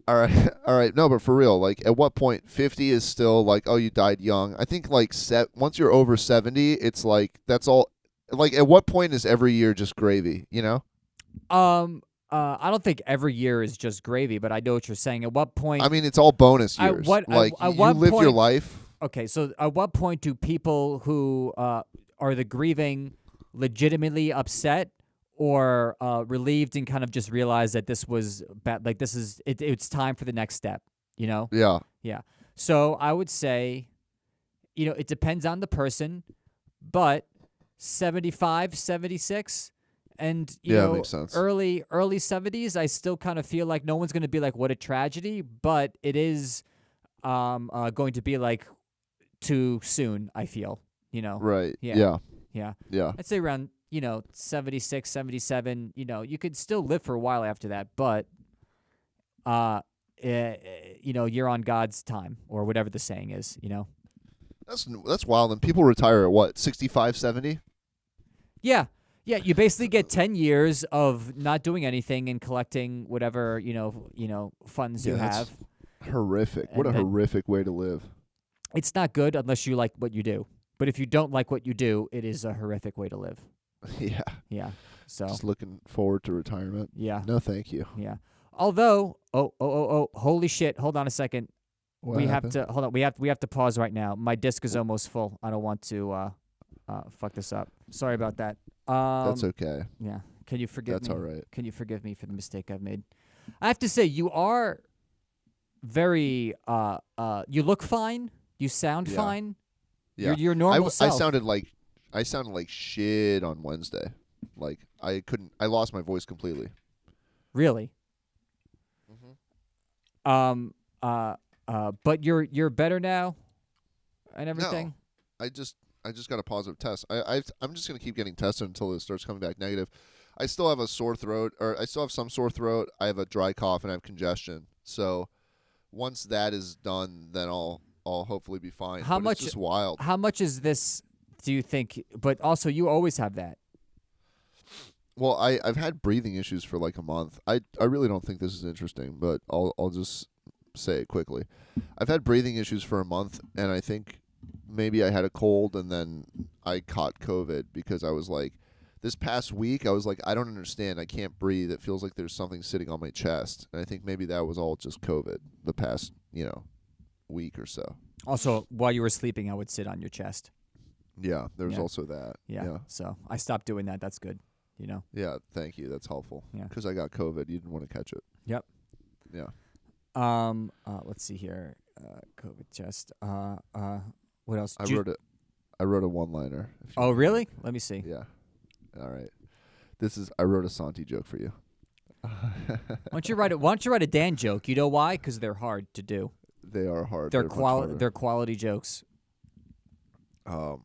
right, all right. No, but for real, like, at what point 50 is still like, oh, you died young? I think like once you're over 70, it's like that's all. Like, at what point is every year just gravy? I don't think every year is just gravy, but I know what you're saying. At what point? I mean, it's all bonus At years. what- like at you what live your point- life. Okay, so at what point do people who are the grieving legitimately upset or relieved and kind of just realize that this was bad? Like it's time for the next step. Yeah. Yeah. So I would say, it depends on the person, but 75, 76, and Yeah, makes sense. early 70s, I still kind of feel like no one's going to be like, what a tragedy, but it is going to be like too soon, I feel, Right. Yeah. Yeah. Yeah. I'd say around, 76, 77, you could still live for a while after that, but you're on God's time or whatever the saying is, That's wild. And people retire at what, 65, 70? Yeah. Yeah, you basically get 10 years of not doing anything and collecting whatever, funds you Yeah, have. that's horrific. What a And- horrific way to live. It's not good unless you like what you do. But if you don't like what you do, it is a horrific way to live. Yeah. Yeah. So, Just looking forward to retirement. yeah. No, thank you. Yeah. Although, holy shit, hold on a second. What we happened? have to hold on. We have to pause right now. My disc is almost full. I don't want to fuck this up. Sorry about that. That's okay. Yeah. Can you forgive That's me? all right. Can you forgive me for the mistake I've made? I have to say, you are very you look fine. You sound Yeah. fine. Yeah. You're normal I self. sounded like shit on Wednesday. Like I lost my voice completely. Really? Mhm. But you're better now and everything? I just got a positive test. I'm just gonna keep getting tested until it starts coming back negative. I still have a sore throat, or I still have some sore throat. I have a dry cough and I have congestion. So once that is done, then I'll hopefully be fine. How But much- It's just wild. How much is this, do you think? But also, you always have that. Well, I've had breathing issues for like a month. I really don't think this is interesting, but I'll just say it quickly. I've had breathing issues for a month, and I think maybe I had a cold, and then I caught COVID because I was like, this past week I was like, I don't understand. I can't breathe. It feels like there's something sitting on my chest, and I think maybe that was all just COVID. The past week or so. Also, while you were sleeping, I would sit on your chest. Yeah, there's Yeah. also that. Yeah. So I stopped doing that. That's good. Yeah, thank you. That's helpful. Yeah. Because I got COVID. You didn't want to catch it. Yep. Yeah. Let's see here. COVID chest. What else? I wrote a one-liner. if you Oh, want. really? Let me see. Yeah. All right. I wrote a Santi joke for you. Why don't you write it? Why don't you write a Dan joke? You know why? Because they're hard to do. They are hard. They're much harder. They're quality jokes. All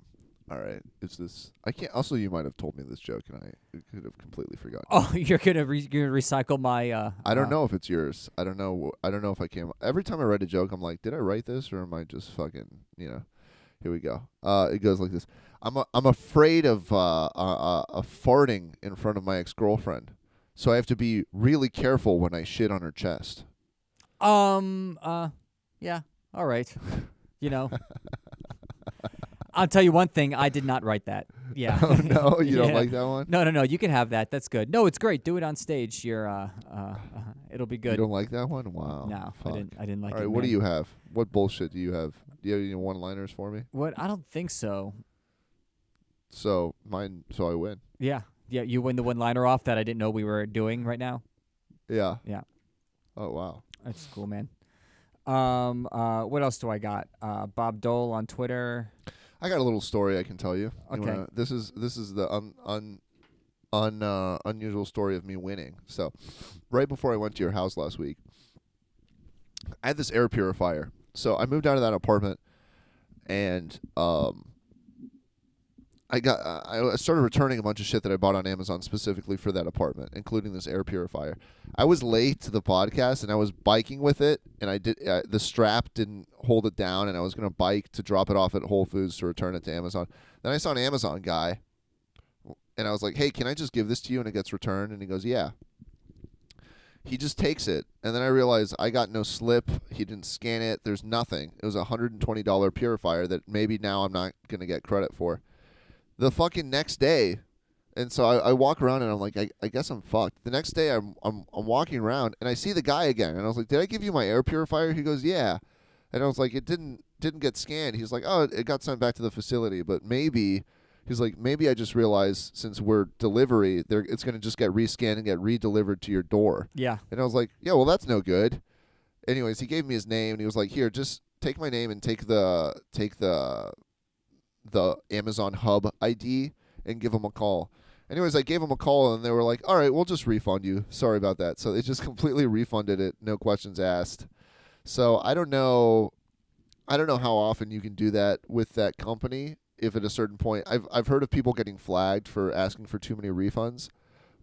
right. Is this? I can't. Also, you might have told me this joke, and I could have completely forgotten. Oh, you're gonna recycle my. I don't know if it's yours. I don't know. I don't know if I came. Every time I write a joke, I'm like, did I write this, or am I just fucking? Here we go. It goes like this. I'm afraid of farting in front of my ex-girlfriend, so I have to be really careful when I shit on her chest. Yeah. All right. I'll tell you one thing. I did not write that. Yeah. Oh no, you don't Yeah. like that one? No. You can have that. That's good. No, it's great. Do it on stage. It'll be You good. don't like that one? Wow. No, Fuck. I didn't like All right, it. what do man. you have? What bullshit do you have? Do you have any one-liners for me? What? I don't think so. So I win. Yeah. You win the one-liner off that I didn't know we were doing right now. Yeah. Yeah. Oh wow. That's cool, man. What else do I got? Bob Dole on Twitter. I got a little story I can tell you. Okay. This is the unusual story of me winning. So, right before I went to your house last week, I had this air purifier. So I moved out of that apartment, and I started returning a bunch of shit that I bought on Amazon specifically for that apartment, including this air purifier. I was late to the podcast, and I was biking with it, and the strap didn't hold it down, and I was going to bike to drop it off at Whole Foods to return it to Amazon. Then I saw an Amazon guy, and I was like, hey, can I just give this to you? And it gets returned, and he goes, yeah. He just takes it, and then I realized I got no slip. He didn't scan it. There's nothing. It was a $120 purifier that maybe now I'm not going to get credit for. The fucking next day, and so I walk around and I'm like, I guess I'm fucked. The next day I'm walking around and I see the guy again, and I was like, did I give you my air purifier? He goes, yeah, and I was like, it didn't get scanned. He's like, oh, it got sent back to the facility, but maybe I just realized since we're delivery, it's gonna just get rescanned and get redelivered to your door. Yeah. And I was like, yeah, well that's no good. Anyways, he gave me his name and he was like, here, just take my name and take the Amazon Hub ID and give them a call. Anyways, I gave them a call and they were like, all right, we'll just refund you. Sorry about that. So they just completely refunded it, no questions asked. So I don't know how often you can do that with that company. If at a certain point, I've heard of people getting flagged for asking for too many refunds,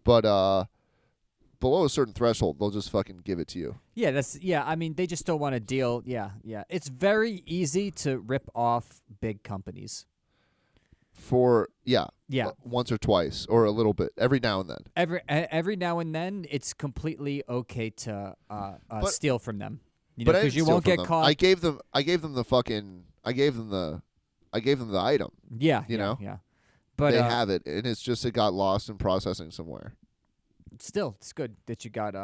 but below a certain threshold, they'll just fucking give it to you. Yeah, I mean, they just don't want to deal. Yeah. It's very easy to rip off big companies. Yeah, once or twice or a little bit every now and then. Every now and then, it's completely okay to steal from them. But because you won't get caught. I gave them the item. Yeah, know? But they have it, and it got lost in processing somewhere. Still, it's good that you got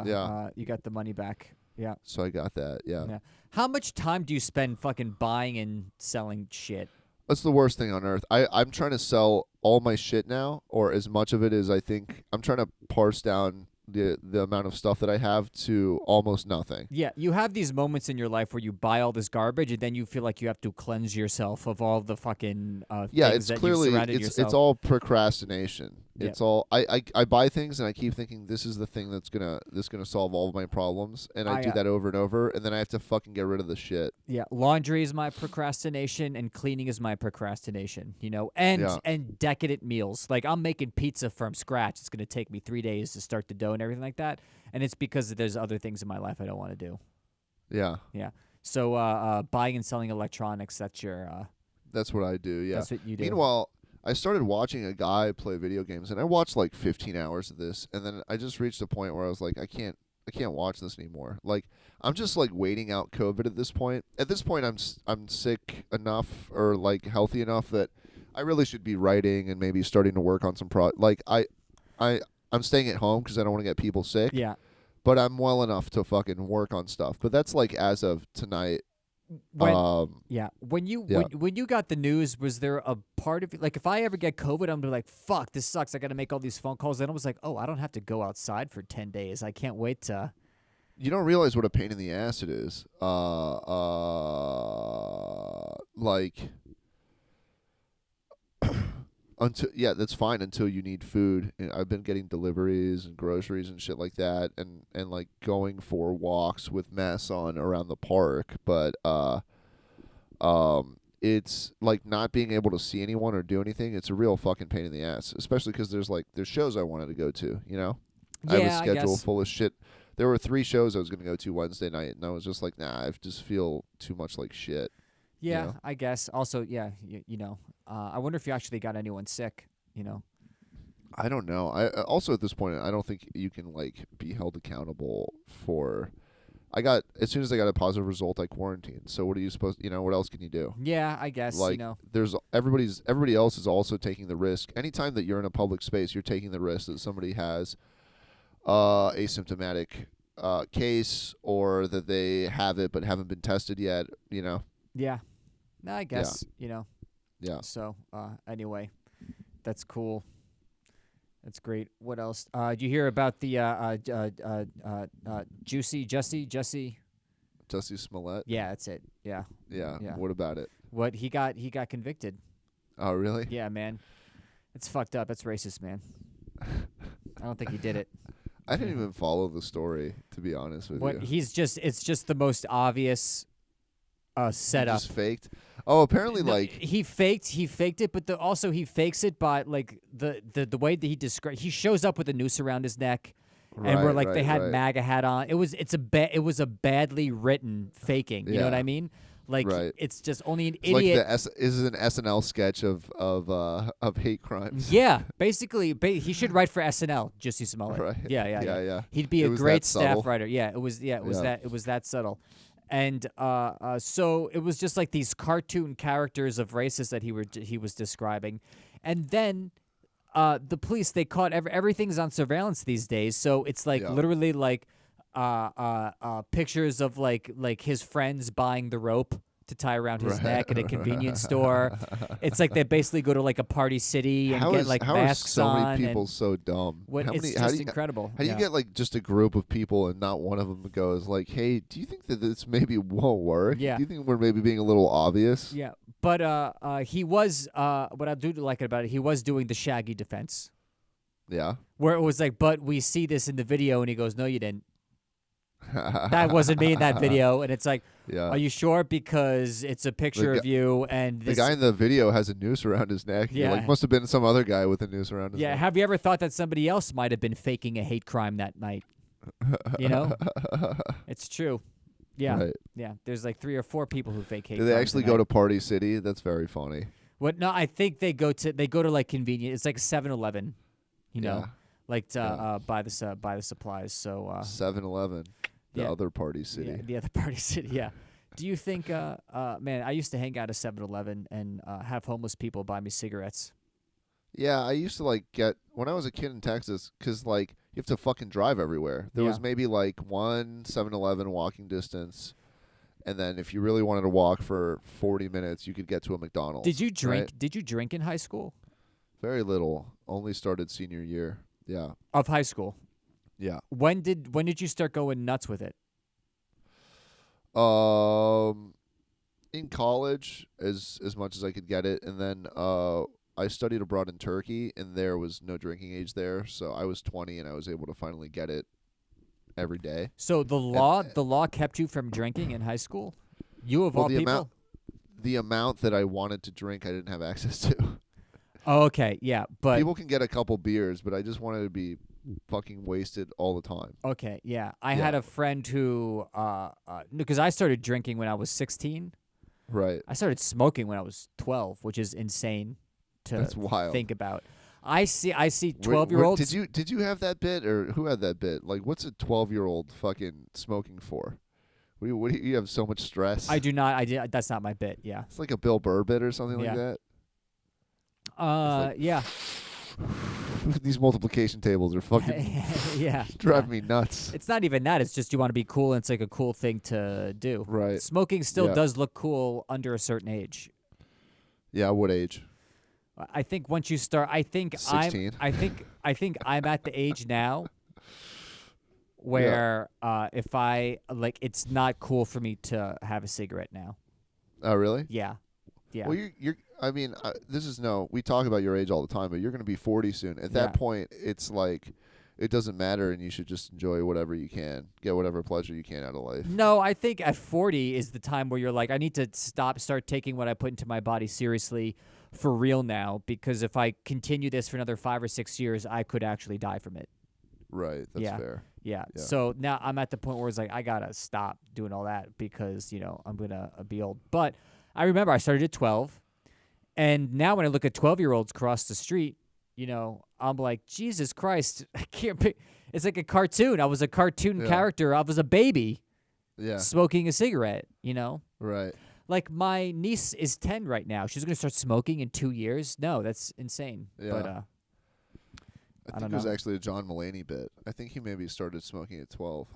you got the money back. Yeah. So I got that. Yeah. How much time do you spend fucking buying and selling shit? That's the worst thing on earth. I'm trying to sell all my shit now, or as much of it as I think. I'm trying to parse down the amount of stuff that I have to almost nothing. Yeah, you have these moments in your life where you buy all this garbage, and then you feel like you have to cleanse yourself of all the fucking things that you've surrounded yourself. It's all procrastination. Yeah. It's all I buy things and I keep thinking this is the thing that's gonna solve all of my problems, and I do that over and over, and then I have to fucking get rid of the shit. Yeah, laundry is my procrastination, and cleaning is my procrastination. And decadent meals. Like, I'm making pizza from scratch. It's gonna take me 3 days to start the dough and everything like that, and it's because there's other things in my life I don't want to do. Yeah. So buying and selling electronics, that's what I do. Yeah. That's what you do. Meanwhile, I started watching a guy play video games, and I watched like 15 hours of this, and then I just reached a point where I was like, I can't watch this anymore. Like, I'm just like waiting out COVID at this point. At this point, I'm sick enough or like healthy enough that I really should be writing and maybe starting to work on some I'm staying at home because I don't want to get people sick. Yeah. But I'm well enough to fucking work on stuff. But that's like as of tonight. When you got the news, was there a part of it, like, if I ever get COVID, I'm gonna be like, fuck, this sucks. I got to make all these phone calls. Then I was like, oh, I don't have to go outside for 10 days. I can't wait to. You don't realize what a pain in the ass it is. Like. That's fine until you need food. And I've been getting deliveries and groceries and shit like that, and like going for walks with Mess on around the park. But it's like not being able to see anyone or do anything. It's a real fucking pain in the ass, especially because there's shows I wanted to go to. I have a schedule full of shit. There were 3 shows I was gonna go to Wednesday night, and I was just like, nah, I just feel too much like shit. Yeah, I guess. Also, I wonder if you actually got anyone sick, I don't know. I also at this point, I don't think you can like be held accountable for. as soon as I got a positive result, I quarantined. So what are you supposed? What else can you do? Yeah, I guess, Like there's everybody else is also taking the risk. Anytime that you're in a public space, you're taking the risk that somebody has asymptomatic case, or that they have it but haven't been tested yet. Yeah. No, I guess, Yeah. So, anyway, that's cool. That's great. What else? Did you hear about the Jesse? Jussie Smollett. Yeah, that's it. Yeah. Yeah. Yeah. What about it? What he got convicted. Oh, really? Yeah, man. It's fucked up. It's racist, man. I don't think he did it. I didn't even follow the story, to be honest with you. It's just the most obvious setup. Just faked. Oh, apparently, he faked it, but also he fakes it by like the way that he shows up with a noose around his neck, and where like they had MAGA hat on. It was a badly written faking. You know what I mean? Like it's just only an idiot. Like this is an SNL sketch of hate crimes. Yeah, basically, he should write for SNL. Jussie Smollett. Right. Yeah. He'd be a great staff writer. Yeah, it was that subtle. And so it was just like these cartoon characters of racists that he was describing, and then the police, they caught everything's on surveillance these days. So it's like literally like pictures of like his friends buying the rope to tie around his neck at a convenience store. It's like they basically go to like a party city and get like masks on. How are so many people so dumb? It's just incredible. How do you get like just a group of people and not one of them goes like, "Hey, do you think that this maybe won't work? Yeah. Do you think we're maybe being a little obvious?" Yeah, but he was what I do like about it. He was doing the Shaggy defense. Yeah. Where it was like, but we see this in the video, and he goes, "No, you didn't. That wasn't me in that video." And it's like, are you sure? Because it's a picture of you, and the guy in the video has a noose around his neck. Yeah, like must have been some other guy with a noose around his neck. Yeah, have you ever thought that somebody else might have been faking a hate crime that night? It's true. Yeah, right. Yeah. There's like 3 or 4 people who fake hate. Do they actually go to Party City? That's very funny. What? No, I think they go to like convenient. It's like a 7-Eleven. Like to buy the supplies. So 7-Eleven. The other Party City. Yeah, the other Party City, yeah. Do you think, man, I used to hang out at 7-Eleven and have homeless people buy me cigarettes. Yeah, I used to when I was a kid in Texas, because you have to fucking drive everywhere. There was maybe one 7-Eleven walking distance, and then if you really wanted to walk for 40 minutes, you could get to a McDonald's. Did you drink? Right? Did you drink in high school? Very little. Only started senior year. Yeah. Of high school. Yeah. When did you start going nuts with it? In college, as much as I could get it, and then I studied abroad in Turkey, and there was no drinking age there, so I was 20 and I was able to finally get it every day. So the law kept you from drinking in high school? You of all people? The amount that I wanted to drink, I didn't have access to. Oh, okay, yeah, but people can get a couple beers, but I just wanted to be fucking wasted all the time. Okay, yeah. I had a friend who, because I started drinking when I was 16. Right. I started smoking when I was 12, which is insane to think about. I see 12-year-olds. Did you have that bit, or who had that bit? Like, what's a 12-year-old fucking smoking for? What do you have so much stress? I do not. That's not my bit. Yeah. It's like a Bill Burr bit or something like that. Yeah. These multiplication tables are fucking driving me nuts. It's not even that. It's just you want to be cool, and it's like a cool thing to do. Right. Smoking still does look cool under a certain age. Yeah, what age? I think once you start, 16. I think I'm at the age now where if I it's not cool for me to have a cigarette now. Oh, really? Yeah. Yeah. Well, you're. I mean, we talk about your age all the time, but you're going to be 40 soon. At that point, it's like it doesn't matter, and you should just enjoy whatever you can, get whatever pleasure you can out of life. No, I think at 40 is the time where you're like, I need to start taking what I put into my body seriously for real now, because if I continue this for another 5 or 6 years, I could actually die from it. Right. That's fair. Yeah. So now I'm at the point where it's like, I got to stop doing all that because, I'm going to be old. But I remember I started at 12. And now when I look at 12-year-olds cross the street, I'm like, Jesus Christ, I can't be. It's like a cartoon. I was a cartoon character. I was a baby. Yeah. smoking a cigarette, you know? Right. Like my niece is 10 right now. She's going to start smoking in 2 years. No, that's insane. Yeah. But I I think don't it was know. actually a John Mulaney bit. I think he maybe started smoking at 12.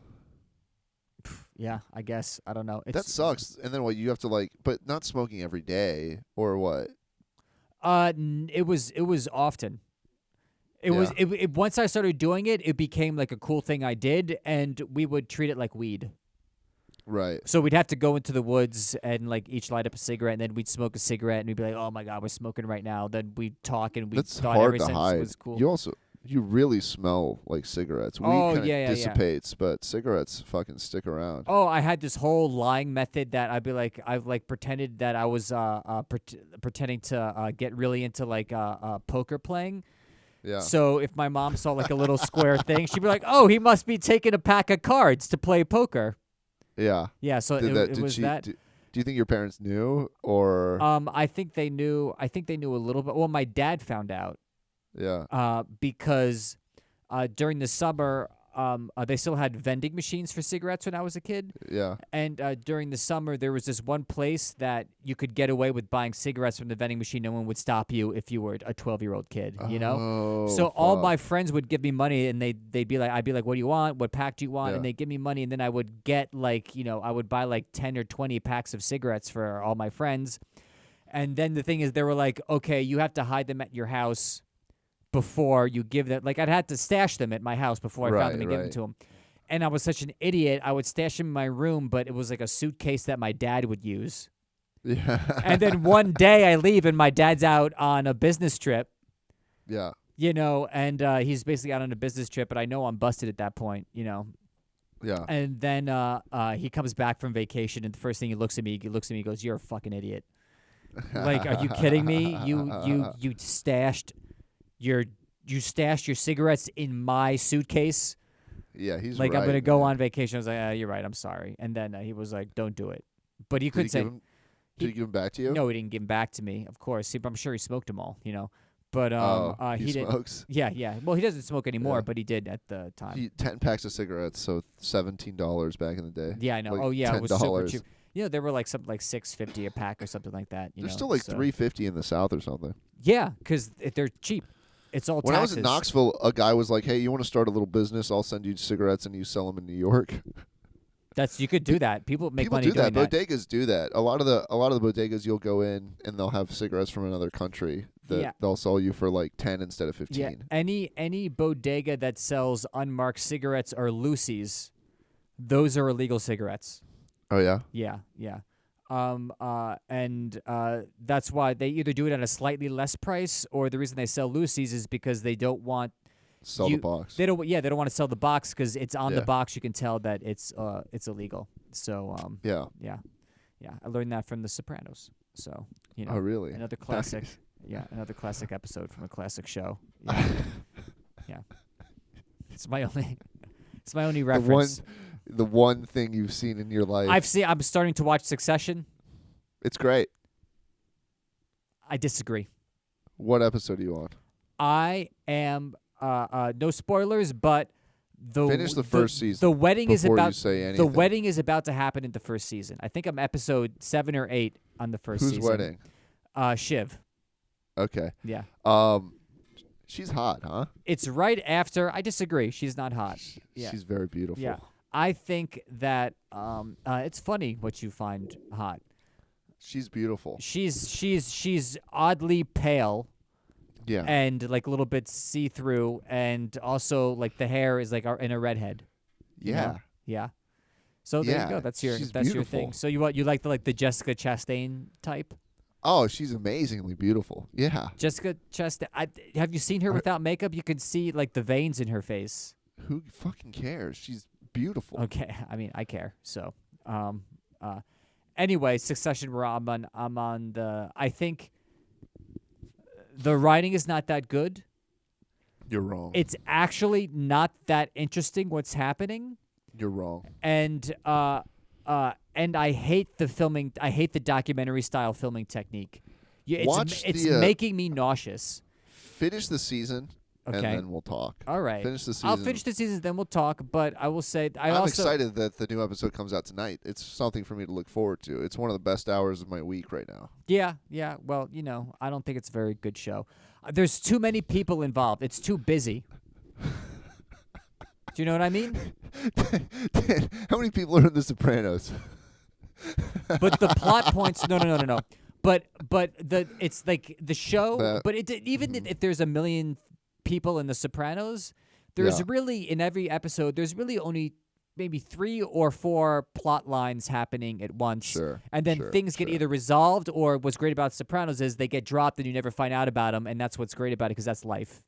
Yeah, I guess. I don't know. That sucks. And then what? You have to like, but not smoking every day or what? It was often. It was Yeah. it once I started doing it, it became like a cool thing I did, and we would treat it like weed. Right. So we'd have to go into the woods and like each light up a cigarette, and then we'd smoke a cigarette, and we'd be like, "Oh my god, we're smoking right now." Then we'd talk, and we That's thought hard every to sense hide. was cool. You really smell like cigarettes. Weed Oh, kind of yeah, yeah, yeah. dissipates, but cigarettes fucking stick around. Oh, I had this whole lying method that I'd be like, I've like pretended that I was pretending to get really into like poker playing. Yeah. So if my mom saw like a little square thing, she'd be like, "Oh, he must be taking a pack of cards to play poker." Yeah. Yeah, so it was that. Do you think your parents knew or I think they knew. I think they knew a little bit. Well, my dad found out. yeah. Because during the summer, they still had vending machines for cigarettes when I was a kid. Yeah. And during the summer, there was this one place that you could get away with buying cigarettes from the vending machine. No one would stop you if you were a 12-year-old kid, you know? Oh, So all fuck. my friends would give me money, and they'd be like, I'd be like, "What do you want? What pack do you want?" Yeah. And they'd give me money, and then I would get like, I would buy like 10 or 20 packs of cigarettes for all my friends. And then the thing is, they were like, "Okay, you have to hide them at your house before you give them." Like I'd had to stash them at my house before I found them and give them Right. to him. And I was such an idiot. I would stash them in my room, but it was like a suitcase that my dad would use. Yeah. And then one day I leave, and my dad's out on a business trip. Yeah. And he's basically out on a business trip, but I know I'm busted at that point, Yeah. And then he comes back from vacation, and the first thing he looks at me, he goes, "You're a fucking idiot. Like, are you kidding me? You stashed your cigarettes in my suitcase." Yeah, he's Like, right, I'm gonna go man. on vacation. I was like, "You're right. I'm sorry." And then he was like, "Don't do it." But he Did couldn't he say. did he give him back to you? No, he didn't give them back to me. Of course, I'm sure he smoked them all. But he didn't. smokes. Yeah, yeah. Well, he doesn't smoke anymore, Yeah. but he did at the time. 10 packs of cigarettes, so $17 back in the day. Yeah, I know. Like Oh, yeah, it was super $10. cheap. They were like something like $6.50 a pack or something like that. They're still like so. $3.50 in the South or something. Yeah, because they're cheap. It's all When I taxes. was in Knoxville, a guy was like, "Hey, you want to start a little business? I'll send you cigarettes and you sell them in New York." You could do that. People make People money do that. doing that. Bodegas do that. A lot of the bodegas, you'll go in and they'll have cigarettes from another country that Yeah. they'll sell you for like 10 instead of 15. Yeah, any bodega that sells unmarked cigarettes or loosies, those are illegal cigarettes. Oh yeah. Yeah, yeah. And that's why they either do it at a slightly less price, or the reason they sell loosies is because they don't want Sell the box. They don't want to sell the box because it's on the Yeah. box. You can tell that it's illegal. So Yeah. yeah. I learned that from The Sopranos. So Oh really? another classic. Nice. Yeah, another classic episode from a classic show. Yeah. Yeah. It's my only reference. The one thing you've seen in your life. I'm starting to watch Succession. It's great. I disagree. What episode are you on? I am no spoilers, but Finish the first season The wedding is before you about say anything. the wedding is about to happen in the first season. I think I'm episode 7 or 8 on the first Whose season. wedding? Shiv. Okay. Yeah. She's hot, huh? It's right after. I disagree. She's not hot. Yeah. She's very beautiful. Yeah. I think that it's funny what you find hot. She's beautiful. She's oddly pale. Yeah. And like a little bit see-through, and also like the hair is like in a redhead. you Yeah. know? Yeah. So there you Yeah, go. That's your she's your thing. beautiful. So you like the Jessica Chastain type? Oh, she's amazingly beautiful. Yeah. Jessica Chastain. Have you seen her without makeup? You can see like the veins in her face. Who fucking cares? She's beautiful. Okay, I mean I care. So, anyway, Succession. Where I'm on the. I think the writing is not that good. You're wrong. It's actually not that interesting what's happening, You're wrong. and I hate the filming. I hate the documentary style filming technique. It's Watch it's the, making me nauseous. Finish the season Okay. and then we'll talk. All right. Finish the season. I'll finish the season, then we'll talk. But I will say, I'm excited that the new episode comes out tonight. It's something for me to look forward to. It's one of the best hours of my week right now. Yeah. Well, I don't think it's a very good show. There's too many people involved. It's too busy. Do you know what I mean? Dan, how many people are in The Sopranos? But the plot points, no. But it's like the show. But even if there's a million people in The Sopranos, there's really in every episode there's really only maybe 3 or 4 plot lines happening at once. Sure. And then things get either resolved, or what's great about Sopranos is they get dropped and you never find out about them, and that's what's great about it because that's life,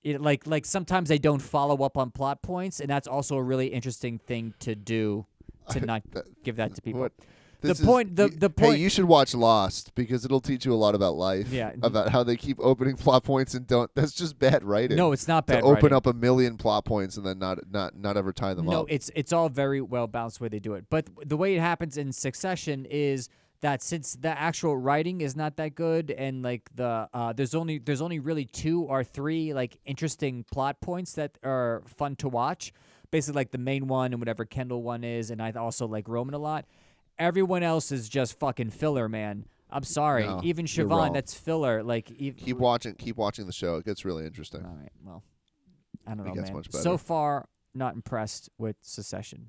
Like sometimes they don't follow up on plot points, and that's also a really interesting thing to do to not give that to people. The point. Hey, you should watch Lost because it'll teach you a lot about life. Yeah. About how they keep opening plot points and don't. That's just bad writing. No, it's not bad to open writing. up a million plot points and then not ever tie them up. No, it's all very well balanced the way they do it. But the way it happens in Succession is that since the actual writing is not that good, and like there's only really 2 or 3 like interesting plot points that are fun to watch. Basically, like the main one and whatever Kendall one is, and I also like Roman a lot. Everyone else is just fucking filler, man. I'm sorry. No, Even you're Siobhan, wrong. that's filler. Like Keep watching the show. It gets really interesting. All right. Well, I don't know, It gets man. much better. So far, not impressed with Succession.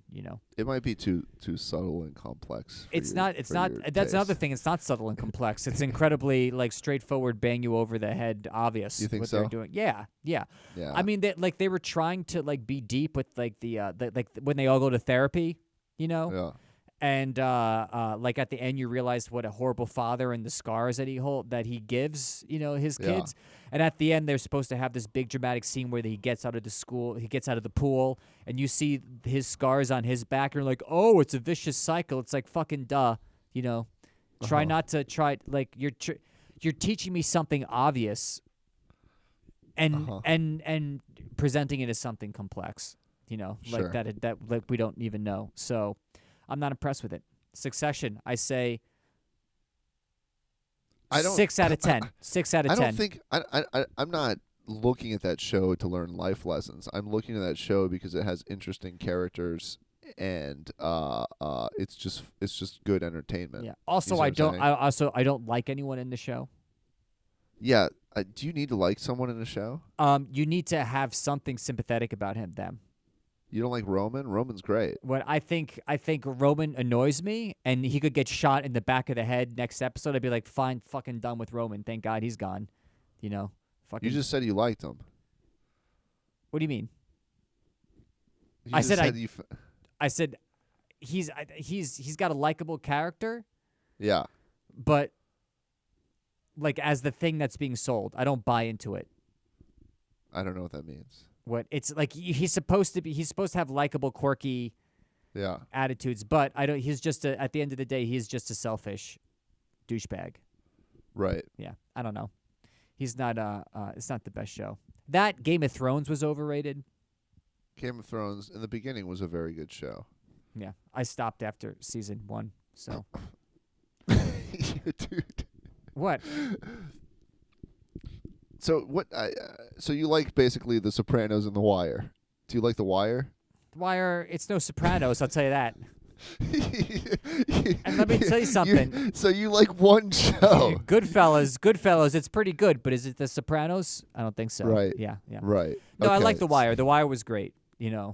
It might be too subtle and complex. It's not. That's another thing. It's not subtle and complex. It's incredibly like straightforward, bang you over the head, obvious. You think what so? they're doing. Yeah. Yeah. I mean, they were trying to like be deep with like the like when they all go to therapy, Yeah. And like at the end, you realize what a horrible father and the scars that he gives, his Yeah. kids. And at the end, they're supposed to have this big dramatic scene where he gets out of the pool, and you see his scars on his back, and you're like, oh, it's a vicious cycle. It's like fucking duh, Try not to try like you're teaching me something obvious, and presenting it as something complex, Sure. like that like we don't even know. So. I'm not impressed with it. Succession, I say 6 out of 10. 6 out of 10. I don't think I'm not looking at that show to learn life lessons. I'm looking at that show because it has interesting characters and it's just good entertainment. Yeah. Also, You see what I'm saying? I don't like anyone in the show. Yeah. Do you need to like someone in a show? You need to have something sympathetic about them. You don't like Roman? Roman's great. When I think Roman annoys me, and he could get shot in the back of the head next episode, I'd be like, fine, fucking done with Roman. Thank God he's gone. Fucking. You just said you liked him. What do you mean? You I just said you I said he's got a likable character, yeah. but like as the thing that's being sold, I don't buy into it. I don't know what that means. What it's like he's supposed to have likable, quirky attitudes, but I don't. He's just at the end of the day, he's just a selfish douchebag. Right. Yeah, I don't know. He's not. It's not the best show. That Game of Thrones was overrated. Game of Thrones in the beginning was a very good show. Yeah, I stopped after season 1. So. Dude. What? So what? So you like basically The Sopranos and The Wire? Do you like The Wire? The Wire. It's no Sopranos. I'll tell you that. And let me tell you something. So you like one show? Goodfellas. It's pretty good, but is it The Sopranos? I don't think so. Right. Yeah. Right. No, I Okay. like The Wire. The Wire was great. Yeah.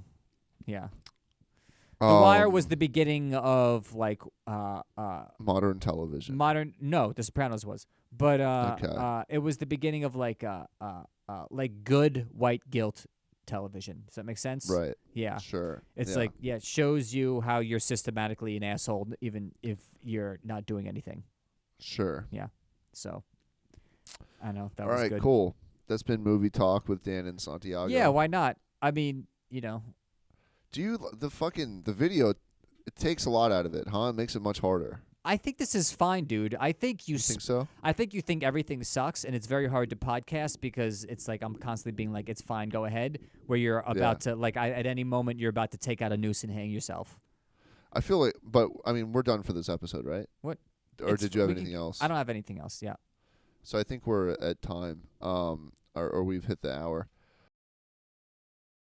The Wire was the beginning of like modern television. No, The Sopranos was, but Okay. it was the beginning of like good white guilt television. Does that make sense? Right. Yeah. Sure. It's Yeah. like it shows you how you're systematically an asshole, even if you're not doing anything. Sure. So, I know that All was right. good. Cool. That's been Movie Talk with Dan and Santiago. Yeah. Why not? I mean, Do you the video? It takes a lot out of it, huh? It makes it much harder. I think this is fine, dude. I think You think so? I think you think everything sucks, and it's very hard to podcast because it's like I'm constantly being like, "It's fine, go ahead." Where you're about to at any moment you're about to take out a noose and hang yourself. I feel like, but I mean, we're done for this episode, right? What? Or did you have anything else? I don't have anything else. Yeah. So I think we're at time, or we've hit the hour.